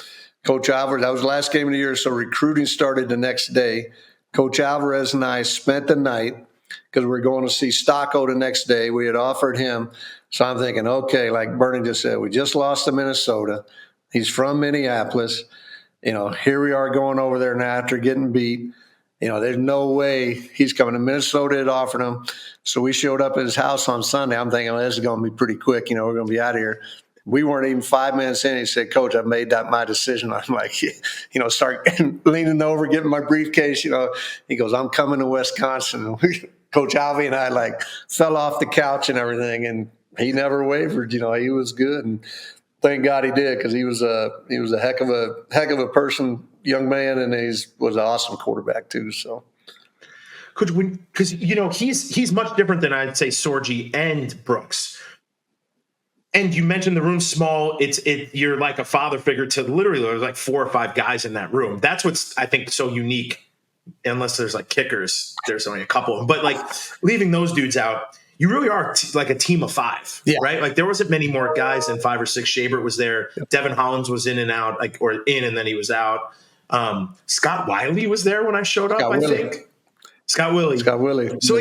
Coach Alvarez, that was the last game of the year, so recruiting started the next day. Coach Alvarez and I spent the night because we were going to see Stocco the next day. We had offered him. So I'm thinking, okay, like Bernie just said, we just lost to Minnesota. He's from Minneapolis. Here we are going over there now after getting beat. There's no way he's coming to Minnesota. Had offered him. So we showed up at his house on Sunday. I'm thinking, this is going to be pretty quick. We're going to be out of here. We weren't even 5 minutes in. He said, Coach, I've made my decision. I'm like, start leaning over, getting my briefcase. He goes, I'm coming to Wisconsin. Coach Alvey and I fell off the couch and everything. And he never wavered. He was good, and thank God he did because he was a heck of a person, young man, and was an awesome quarterback too. So, because he's much different than I'd say Sorgi and Brooks. And you mentioned the room's small. You're like a father figure to literally there's like 4 or 5 guys in that room. That's what's I think so unique. Unless there's kickers, there's only a couple. But leaving those dudes out. You really are like a team of 5, right? There wasn't many more guys than 5 or 6. Shaber was there. Yep. Devin Hollins was in and out, or in and then he was out. Scott Wiley was there when I showed up, I think. Scott Willie. So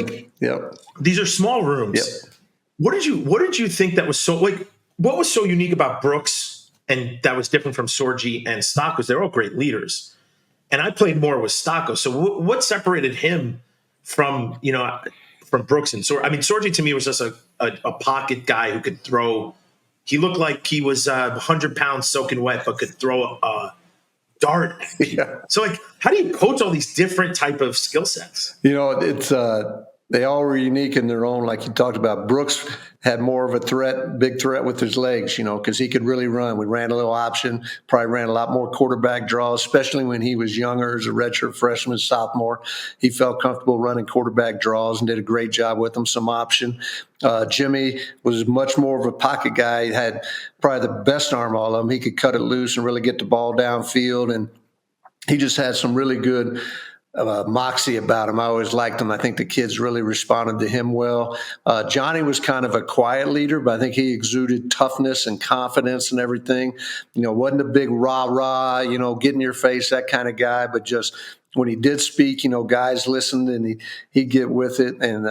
these are small rooms. Yep. What did you think that was so what was so unique about Brooks and that was different from Sorgi and Stocco? They're all great leaders. And I played more with Stocco. So what separated him from Brooks and Sorgi? I mean, Sorgi to me was just a pocket guy who could throw. He looked like he was 100 pounds soaking wet, but could throw a dart. Yeah. So, how do you coach all these different type of skill sets? It's they all were unique in their own. Like you talked about, Brooks had more of a big threat with his legs, because he could really run. We ran a little option, probably ran a lot more quarterback draws, especially when he was younger as a redshirt freshman, sophomore. He felt comfortable running quarterback draws and did a great job with them, some option. Jimmy was much more of a pocket guy. He had probably the best arm of all of them. He could cut it loose and really get the ball downfield, and he just had some really good moxie about him. I always liked him. I think the kids really responded to him well. Johnny was kind of a quiet leader, but I think he exuded toughness and confidence and everything. Wasn't a big rah-rah, get in your face, that kind of guy, but just when he did speak, guys listened and he'd get with it. And,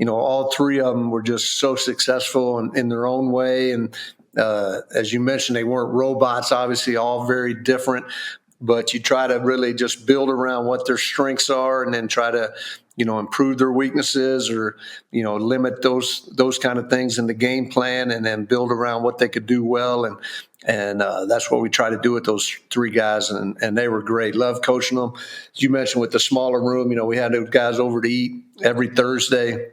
all 3 of them were just so successful in their own way. And as you mentioned, they weren't robots, obviously all very different. But you try to really just build around what their strengths are and then try to, improve their weaknesses or, limit those kind of things in the game plan and then build around what they could do well. And that's what we try to do with those 3 guys. And they were great. Love coaching them. As you mentioned with the smaller room, we had those guys over to eat every Thursday.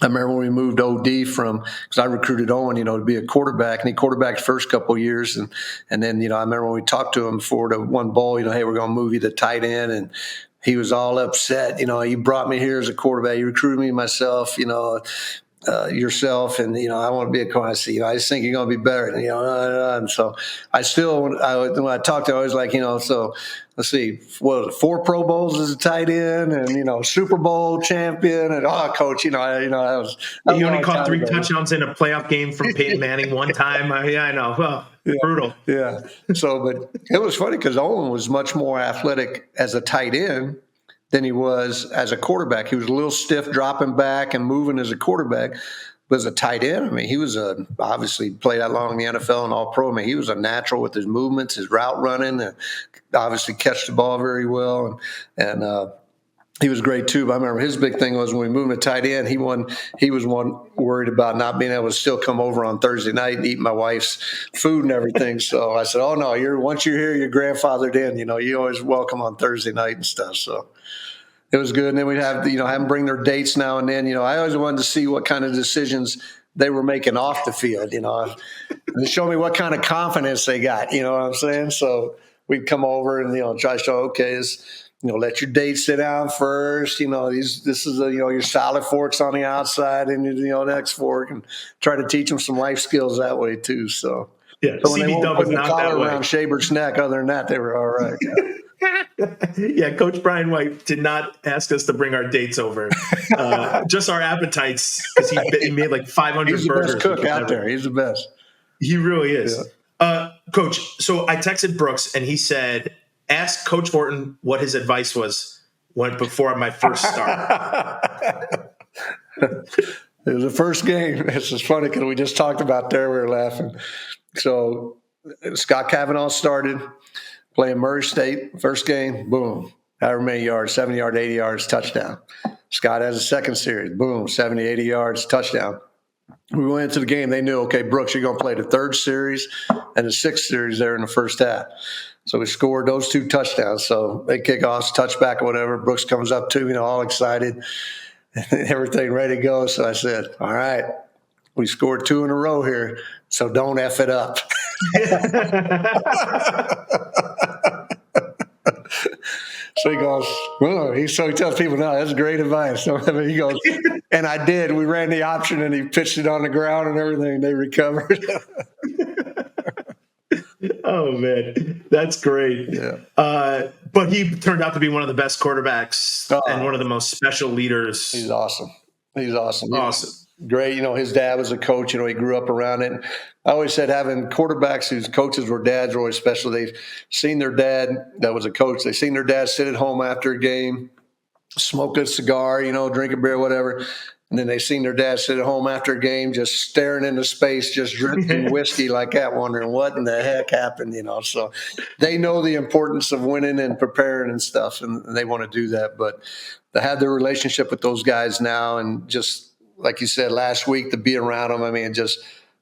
I remember when we moved OD because I recruited Owen, to be a quarterback, and he quarterbacked the first couple of years. And then, I remember when we talked to him before the one bowl, hey, we're going to move you to tight end. And he was all upset. You brought me here as a quarterback. You recruited me myself, yourself. And, I want to be a quarterback. I just think you're going to be better. And so when I talked to him, I was like, so let's see, 4 Pro Bowls as a tight end and, Super Bowl champion. And, coach, that was you only caught 3 touchdowns in a playoff game from Peyton Manning one time. I know. Well, brutal. Yeah. So, but it was funny because Owen was much more athletic as a tight end than he was as a quarterback. He was a little stiff dropping back and moving as a quarterback. But as a tight end, I mean, he was obviously played that long in the NFL and all pro. I mean, he was a natural with his movements, his route running, and obviously catch the ball very well. And he was great too. But I remember his big thing was when we moved him to tight end, he was one worried about not being able to still come over on Thursday night and eat my wife's food and everything. So I said, "Oh no, once you're here, you're grandfathered in. You're always welcome on Thursday night and stuff." So it was good. And then we'd have them bring their dates now and then. I always wanted to see what kind of decisions they were making off the field, and show me what kind of confidence they got, you know what I'm saying? So we'd come over and, try to show, okay, let your date sit down first. This is your solid forks on the outside and next fork, and try to teach them some life skills that way too. So yeah, so when they CB won't put the not collar that way. around Shaber's neck, other than that, they were all right. Yeah, Coach Brian White did not ask us to bring our dates over, just our appetites, because he made like 500 He's the burgers. best cook out there. He's the best. He really is. Yeah. Coach, so I texted Brooks and he said, ask Coach Horton what his advice was before my first start. It was the first game. It's just funny because we just talked about there. We were laughing. So Scott Kavanaugh started playing Murray State. First game, boom, however many yards, 70 yards, 80 yards, touchdown. Scott has a second series, boom, 70, 80 yards, touchdown. We went into the game. They knew, okay, Brooks, you're going to play the third series and the sixth series there in the first half. So we scored those two touchdowns. So they kick off, touchback or whatever. Brooks comes up to, all excited, everything ready to go. So I said, all right, we scored 2 in a row here, so don't F it up. So he goes, well, he tells people, no, that's great advice. So he goes, and I did. We ran the option and he pitched it on the ground and everything. They recovered. Oh, man, that's great. Yeah. But he turned out to be one of the best quarterbacks and one of the most special leaders. He's awesome. Awesome. Great. His dad was a coach. He grew up around it. I always said having quarterbacks whose coaches were dads were always special. They've seen their dad that was a coach. They've seen their dad sit at home after a game, smoke a cigar, drink a beer, whatever. And then they've seen their dad sit at home after a game, just staring into space, just drinking whiskey like that, wondering what in the heck happened, So they know the importance of winning and preparing and stuff, and they want to do that. But to have their relationship with those guys now, and just like you said last week, to be around them, I mean, it just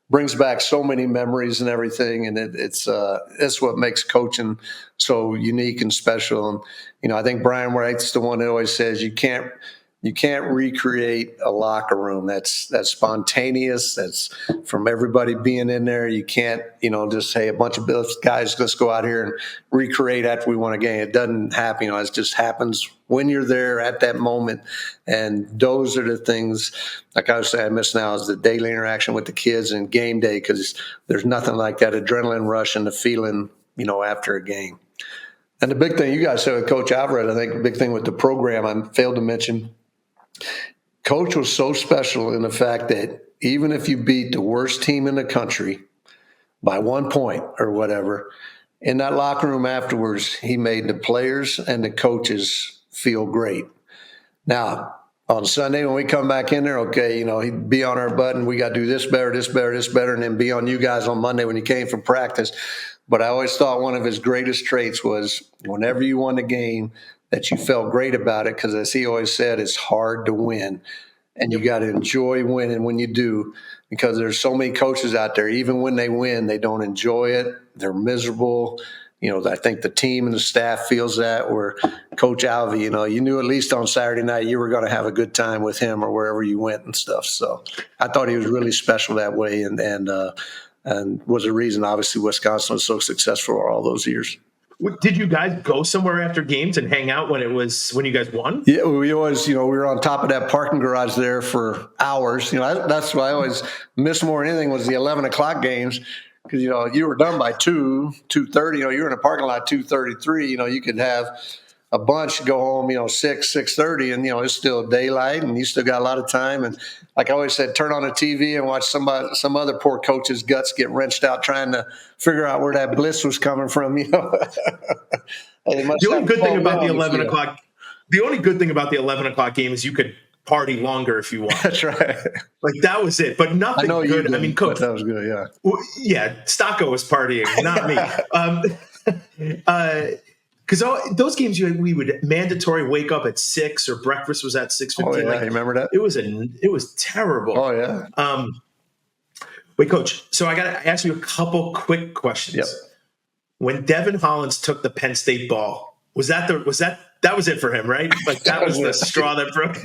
brings back so many memories and everything. And it's what makes coaching so unique and special. And, I think Brian Wright's the one that always says you can't recreate a locker room that's spontaneous. That's from everybody being in there. You can't, just say a bunch of guys, let's go out here and recreate after we won a game. It doesn't happen. It just happens when you're there at that moment. And those are the things, like I was saying, I miss now is the daily interaction with the kids and game day, because there's nothing like that adrenaline rush and the feeling, after a game. And the big thing you guys said with Coach Alvarez, I think the big thing with the program I failed to mention, Coach was so special in the fact that even if you beat the worst team in the country by 1 point or whatever, in that locker room afterwards, he made the players and the coaches feel great. Now, on Sunday when we come back in there, okay, he'd be on our butt and we got to do this better, and then be on you guys on Monday when he came from practice. But I always thought one of his greatest traits was whenever you won a game, that you felt great about it, because as he always said, it's hard to win. And you got to enjoy winning when you do, because there's so many coaches out there, even when they win, they don't enjoy it. They're miserable. I think the team and the staff feels that, where Coach Alvey, you knew at least on Saturday night you were going to have a good time with him or wherever you went and stuff. So I thought he was really special that way, and was a reason, obviously, Wisconsin was so successful all those years. Did you guys go somewhere after games and hang out when you guys won? Yeah, we always, we were on top of that parking garage there for hours. That's what I always miss more than anything was the 11 o'clock games, because, you were done by 2:30. You were in a parking lot 2:33. You could have a bunch go home, 6:30, and, it's still daylight and you still got a lot of time. And like I always said, turn on the TV and watch some other poor coach's guts get wrenched out trying to figure out where that bliss was coming from, The only good thing about the 11 o'clock the only good thing about the 11 o'clock game is you could party longer if you want. That's right. Like that was it, but nothing I know good. you did, I mean, Coach, that was good. Yeah. yeah, Stocco was partying, not me. Because those games we would mandatory wake up at 6 or breakfast was at 6:15. Oh, yeah. Like, You remember that? It was terrible. Oh yeah. Wait, Coach. So I got to ask you a couple quick questions. Yep. When Devin Hollins took the Penn State ball, that was it for him, right? Like that was the straw that broke.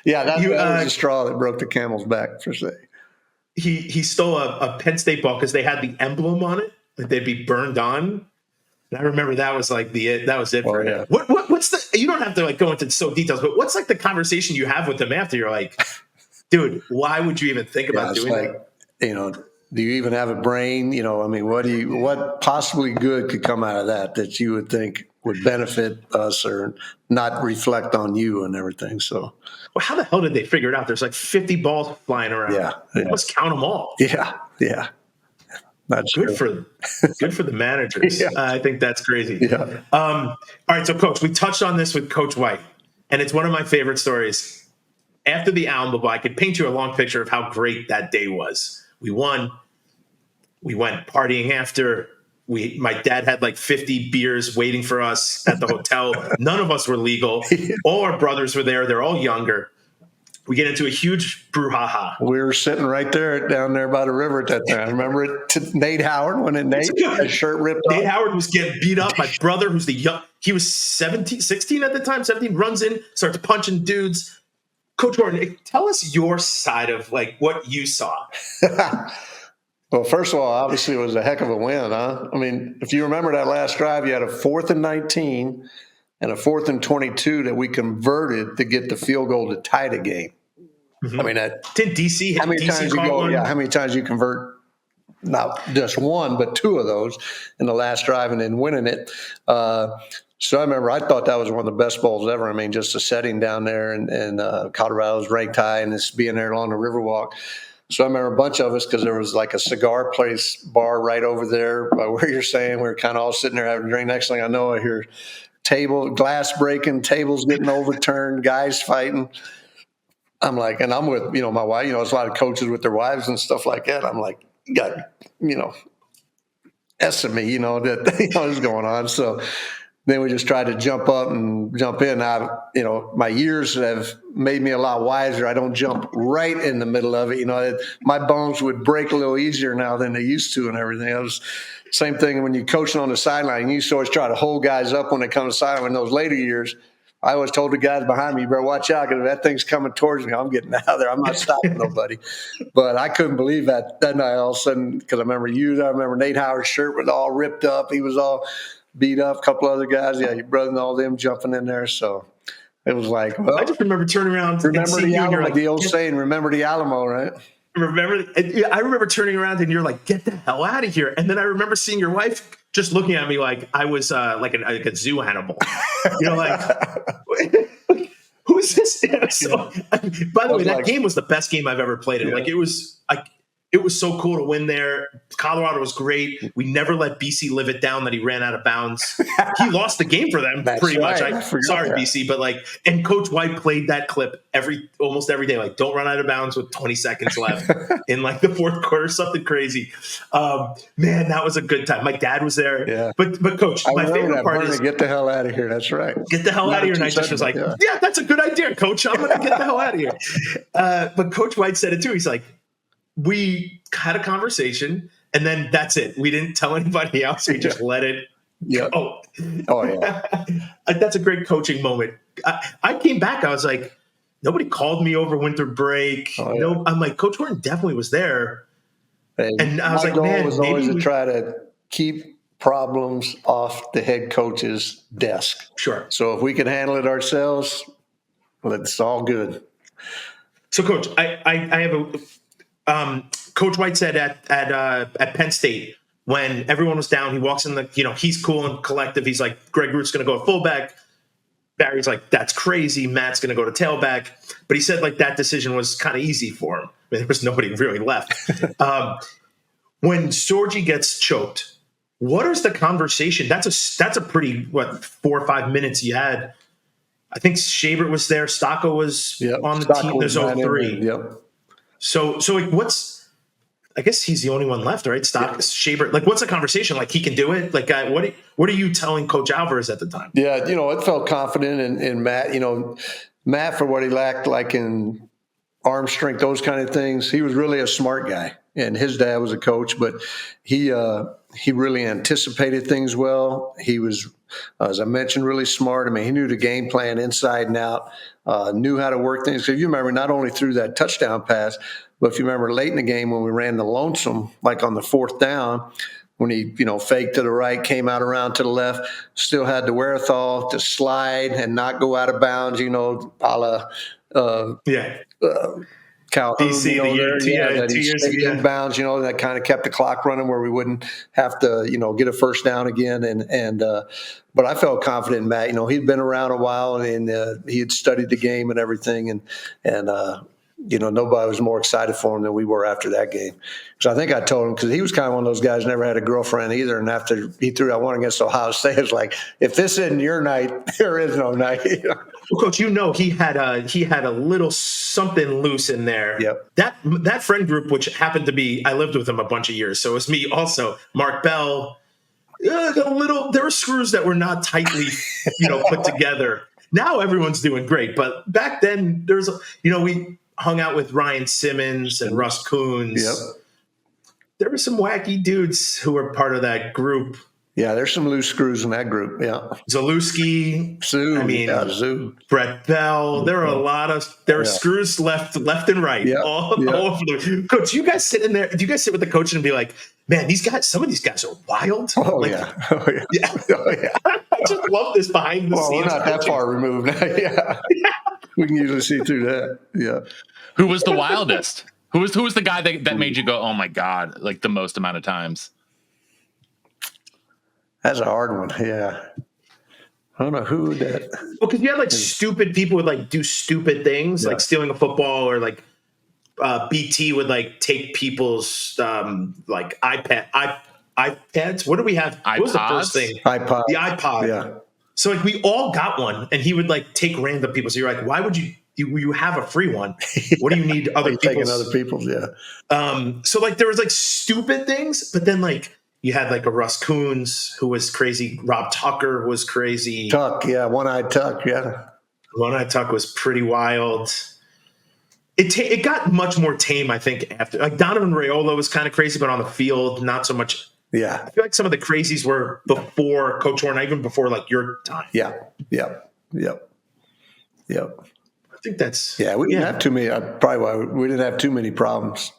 Yeah, that was the straw that broke the camel's back, for say. He stole a Penn State ball because they had the emblem on it that they'd be burned on. And I remember that was like that was it for him. What's the? You don't have to like go into so details, but what's like the conversation you have with him after? You're like, dude, why would you even think about doing that? Do you even have a brain? I mean, what possibly good could come out of that you would think would benefit us or not reflect on you and everything? So, well, how the hell did they figure it out? There's like 50 balls flying around. Yeah. They must count them all. Yeah. That's good for the managers. Yeah. I think that's crazy. Yeah. All right, so Coach, we touched on this with Coach White, and it's one of my favorite stories. After the Allen Bowl, I could paint you a long picture of how great that day was. We won. We went partying after. My dad had like 50 beers waiting for us at the hotel. None of us were legal. All our brothers were there. They're all younger. We get into a huge brouhaha. We were sitting right there down there by the river at that time. Remember it? Nate Howard, when Nate his shirt ripped off. Nate Howard was getting beat up. My brother, who's he was 16 at the time, 17, runs in, starts punching dudes. Coach Horton, tell us your side of like what you saw. Well, first of all, obviously it was a heck of a win, huh? I mean, if you remember that last drive, you had a 4th and 19 and a 4th and 22 that we converted to get the field goal to tie the game. Mm-hmm. I mean, did DC? How many times you go? Yeah, how many times you convert? Not just one, but 2 of those in the last drive and then winning it. So I remember I thought that was one of the best bowls ever. I mean, just the setting down there and Colorado's ranked high and it's being there along the Riverwalk. So I remember a bunch of us, because there was like a cigar place bar right over there by where you're saying. We were kind of all sitting there having a drink. Next thing I know, I hear glass breaking, tables getting overturned, guys fighting. I'm like, and I'm with, my wife, there's a lot of coaches with their wives and stuff like that. I'm like, you got, S of me, that, is going on. So then we just tried to jump up and jump in. My years have made me a lot wiser. I don't jump right in the middle of it. My bones would break a little easier now than they used to and everything. It was same thing when you're coaching on the sideline. You used to always try to hold guys up when they come to the sideline. In those later years, I always told the guys behind me, you better watch out, because if that thing's coming towards me, I'm getting out of there. I'm not stopping nobody. But I couldn't believe that night all of a sudden, because I remember Nate Howard's shirt was all ripped up. He was all beat up, a couple other guys. Yeah, your brother and all them jumping in there. So it was like, well, I just remember turning around. Remember the Alamo, like, the old saying, remember the Alamo, right? I remember turning around and you're like, get the hell out of here. And then I remember seeing your wife just looking at me like I was like a zoo animal. Like, who is this? So, by the way, that game was the best game I've ever played in. Yeah. Like it was so cool to win there. Colorado was great. We never let BC live it down that he ran out of bounds. He lost the game for them pretty much. Sorry, BC, but and Coach White played that clip almost every day. Like, don't run out of bounds with 20 seconds left in like the 4th quarter, something crazy. Man, that was a good time. My dad was there. Yeah. But Coach, my favorite part is get the hell out of here. That's right. Get the hell out of here. And I just was like, yeah, that's a good idea, Coach. I'm going to get the hell out of here. But Coach White said it too. He's like, we had a conversation, and then that's it. We didn't tell anybody else. We just let it go. Oh, yeah. That's a great coaching moment. I came back. I was like, nobody called me over winter break. Oh, yeah. No, I'm like, Coach Horton definitely was there. And I was like, man, was always to try to keep problems off the head coach's desk. Sure. So if we can handle it ourselves, it's all good. So, Coach, I have a. Coach White said at Penn State, when everyone was down, he walks in he's cool and collective. He's like, Greg Root's going to go at fullback. Barry's like, that's crazy. Matt's going to go to tailback. But he said that decision was kind of easy for him. I mean, there was nobody really left. When Sorgi gets choked, what is the conversation? That's a pretty, 4 or 5 minutes you had. I think Shabert was there. Stocco was on the team. There's 03. Yep. So like, I guess he's the only one left, right? Shabert. Like, what's the conversation? Like, he can do it? Like, what are you telling Coach Alvarez at the time? Yeah, it felt confident in Matt. Matt, for what he lacked, like in arm strength, those kind of things, he was really a smart guy. And his dad was a coach, but he really anticipated things well. He was, as I mentioned, really smart. I mean, he knew the game plan inside and out, knew how to work things. Because you remember, not only threw that touchdown pass, but if you remember late in the game when we ran the lonesome, like on the 4th down, when he, faked to the right, came out around to the left, still had the wherewithal to slide and not go out of bounds, a la Calhoun, DC, the 2 years ago. Bounds, that kind of kept the clock running where we wouldn't have to, get a first down again. But I felt confident in Matt. He'd been around a while and he had studied the game and everything. And nobody was more excited for him than we were after that game. So I think I told him, because he was kind of one of those guys, never had a girlfriend either. And after he threw that one against Ohio State, it's like, if this isn't your night, there is no night. Well, Coach, he had a little something loose in there. Yep. That friend group, which happened to be, I lived with him a bunch of years, so it was me also, Mark Bell. There were screws that were not tightly, put together. Now everyone's doing great, but back then we hung out with Ryan Simmons and Russ Coons. Yep. There were some wacky dudes who were part of that group. Yeah, there's some loose screws in that group. Yeah, Zalewski, Zoo, Brett Bell. There were screws left and right. All over the coach. You guys sit in there? Do you guys sit with the coach and be like, "Man, some of these guys are wild." Oh yeah. I just love this behind the scenes. We're not that far removed. Yeah, we can usually see through that. Yeah. Who was the wildest? Who was the guy that made you go, "Oh my God," like the most amount of times? That's a hard one. Yeah. I don't know who that. Well, because you had stupid people would do stupid things, like stealing a football, or BT would take people's iPads. What do we have? What was the first thing? iPod. The iPod. Yeah. So we all got one, and he would take random people. So you're like, why would you have a free one? What do you need other people's? Taking other people's, yeah. So there was stupid things, but then you had a Russ Coons who was crazy. Rob Tucker was crazy. Tuck, yeah. One-eyed Tuck, yeah. One-eyed Tuck was pretty wild. It got much more tame, I think, after. Donovan Raiola was kind of crazy, but on the field, not so much. Yeah. I feel like some of the crazies were before Coach Horton, even before your time. Yeah. Yep. I think that's. Yeah, we didn't have too many. Probably why we didn't have too many problems.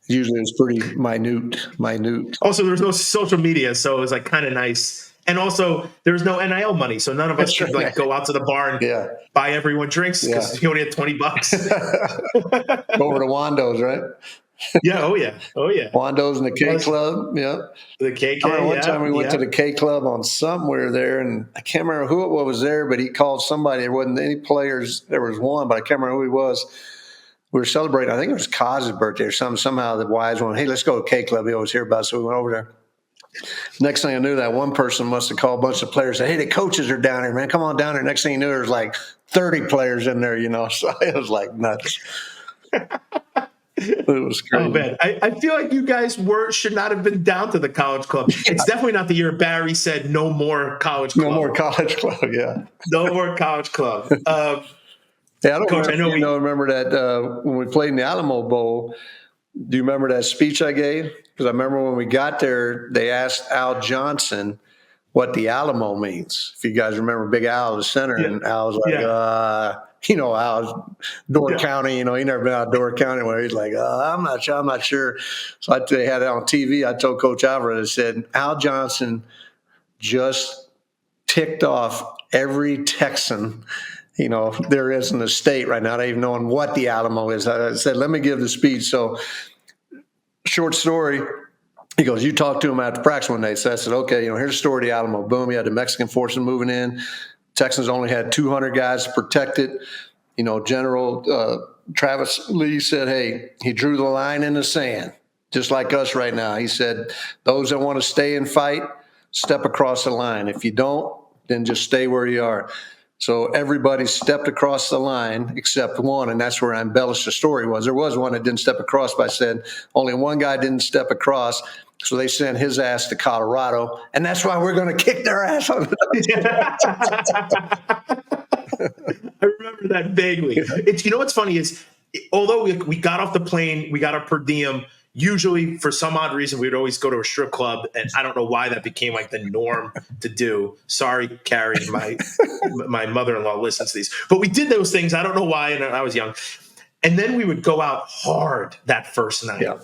Usually it's pretty minute. Also, there was no social media, so it was like kind of nice. And also, there was no NIL money, so none of us could like go out to the bar and buy everyone drinks because you only had $20. Go over to Wando's, right? Yeah. Oh yeah. Wando's and the K Club. Yeah. The KK. One time we went to the K Club on somewhere there, and I can't remember who it was there, but he called somebody. There wasn't any players. There was one, but I can't remember who he was. We were celebrating. I think it was Kaz's birthday or something. Somehow the wives went, "Hey, let's go to K Club." He always hear about it, so we went over there. Next thing I knew, that one person must have called a bunch of players. Said, "Hey, the coaches are down here, man. Come on down here." Next thing you knew, there was like 30 players in there. So it was like nuts. It was crazy. Oh man, I feel like you guys should not have been down to the college club. It's definitely not the year Barry said no more college club. No more college club. Yeah. No more college club. Yeah, I don't Coach, remember that when we played in the Alamo Bowl. Do you remember that speech I gave? Because I remember when we got there, they asked Al Johnson what the Alamo means. If you guys remember Big Al, the center, and Al was like, Al's Door County, he never been out of Door County, where he's like, I'm not sure. So they had it on TV. I told Coach Alvarez, I said, Al Johnson just ticked off every Texan there is in the state right now, not even knowing what the Alamo is. I said, let me give the speech. So, short story, he goes, you talked to him after practice one day. So I said, okay, here's the story of the Alamo. Boom, you had the Mexican forces moving in. Texans only had 200 guys protected. General Travis Lee said, hey, he drew the line in the sand. just like us right now. He said, those that want to stay and fight, step across the line. If you don't, then just stay where you are. So everybody stepped across the line except one, and that's where I embellished the story was. There was one that didn't step across, but I said only one guy didn't step across, so they sent his ass to Colorado, and that's why we're going to kick their ass on I remember that vaguely. You know what's funny is, although we got off the plane, we got our per diem. Usually, for some odd reason, we'd always go to a strip club, and I don't know why that became like the norm to do. Sorry, Carrie, my mother-in-law listens to these, but we did those things. I don't know why, and I was young. And then we would go out hard that first night. Yeah.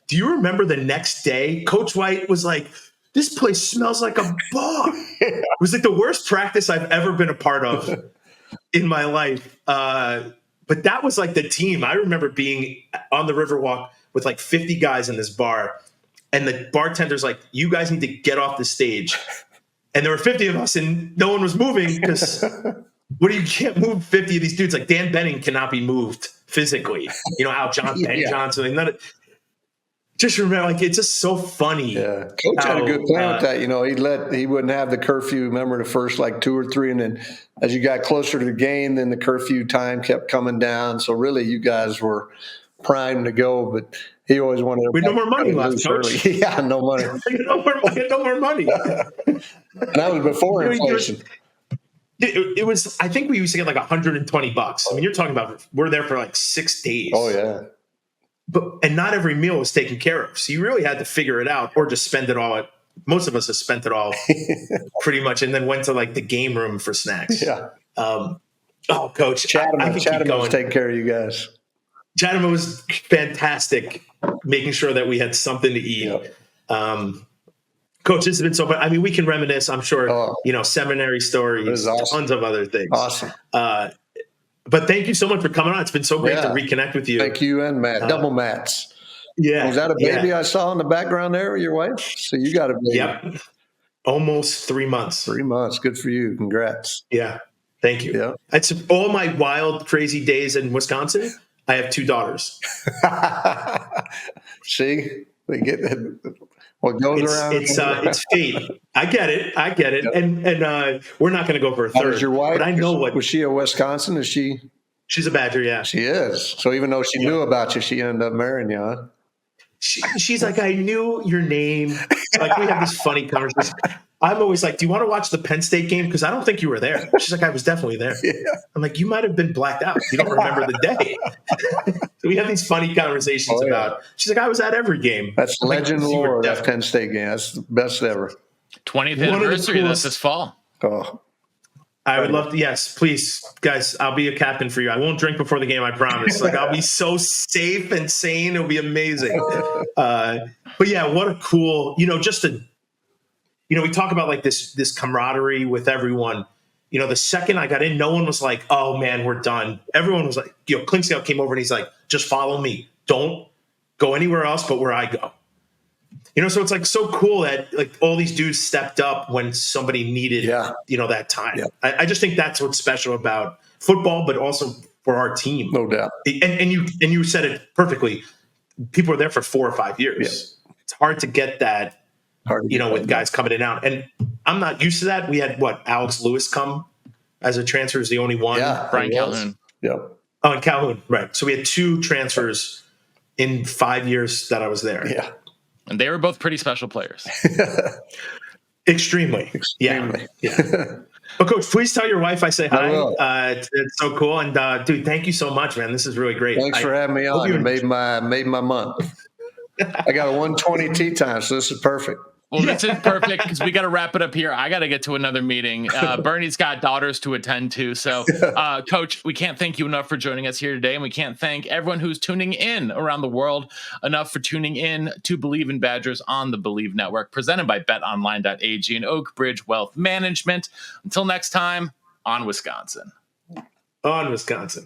Do you remember the next day? Coach White was like, "This place smells like a bar." It was like the worst practice I've ever been a part of in my life. But that was like the team. I remember being on the Riverwalk with like 50 guys in this bar, and the bartender's like, "You guys need to get off the stage." And there were 50 of us, and no one was moving because you can't move 50 of these dudes. Like Dan Benning cannot be moved physically. You know, Al Johnson, Ben Johnson, just remember, like, it's just so funny. Yeah, Coach had a good plan with that. You know, he wouldn't have the curfew. Remember the first like 2 or 3, and then as you got closer to the game, then the curfew time kept coming down. So really, you guys were primed to go, but he always wanted. We had no more money left, Coach. Yeah, no money. We had no more money. And that was before inflation. It was. I think we used to get like $120. I mean, you're talking about we're there for like 6 days. Oh yeah. And not every meal was taken care of. So you really had to figure it out or just spend it all. Most of us have spent it all pretty much, and then went to like the game room for snacks. Yeah. Coach, Chatham was taking care of you guys. Chatham was fantastic, making sure that we had something to eat. Yep. Coach, this has been so fun. I mean, we can reminisce, I'm sure, seminary stories, awesome. Tons of other things. Awesome. But thank you so much for coming on. It's been so great to reconnect with you. Thank you and Matt. Double Matts. Yeah. Was that a baby I saw in the background there with your wife? So you got a baby. Yep. Almost 3 months. 3 months. Good for you. Congrats. Yeah. Thank you. Yeah. It's all my wild, crazy days in Wisconsin. I have 2 daughters. See? They get what goes around. It's fate. I get it. Yep. And we're not going to go for a third. Was your wife? But I know what. Was she a Wisconsin? Is she? She's a Badger, yeah. She is. So even though she knew about you, she ended up marrying you, huh? She's like, I knew your name. Like, we have this funny conversation. I'm always like, do you want to watch the Penn State game? Because I don't think you were there. She's like, I was definitely there. Yeah. I'm like, you might have been blacked out. You don't remember the day. So we have these funny conversations about. She's like, I was at every game. That's legend lore. That Penn State game. That's the best ever. 20th anniversary. That's this fall. Oh. I would love to. Yes, please, guys. I'll be a captain for you. I won't drink before the game. I promise. Like, I'll be so safe and sane. It'll be amazing. But yeah, what a cool. We talk about like this camaraderie with everyone. The second I got in, no one was like, "Oh man, we're done." Everyone was like, Clint Scout came over and he's like, "Just follow me. Don't go anywhere else but where I go." So it's like so cool that like all these dudes stepped up when somebody needed, that time. Yeah. I just think that's what's special about football, but also for our team. No doubt. And you said it perfectly. People are there for 4 or 5 years. Yeah. It's hard to get that, with guys coming in and out. And I'm not used to that. We had Alex Lewis come as a transfer is the only one. Yeah, Brian Calhoun. Yep. Oh, and Calhoun, right. So we had 2 transfers in 5 years that I was there. Yeah. And they were both pretty special players. Extremely. Yeah. But Coach, please tell your wife I say hi. It's so cool. And dude, thank you so much, man. This is really great. Thanks for having me on. You made my month. I got a 1:20 tea time, so this is perfect. Well, this is perfect because we got to wrap it up here. I got to get to another meeting. Bernie's got daughters to attend to. So, Coach, we can't thank you enough for joining us here today. And we can't thank everyone who's tuning in around the world enough for tuning in to Believe in Badgers on the Believe Network, presented by betonline.ag and Oak Bridge Wealth Management. Until next time, on Wisconsin. On Wisconsin.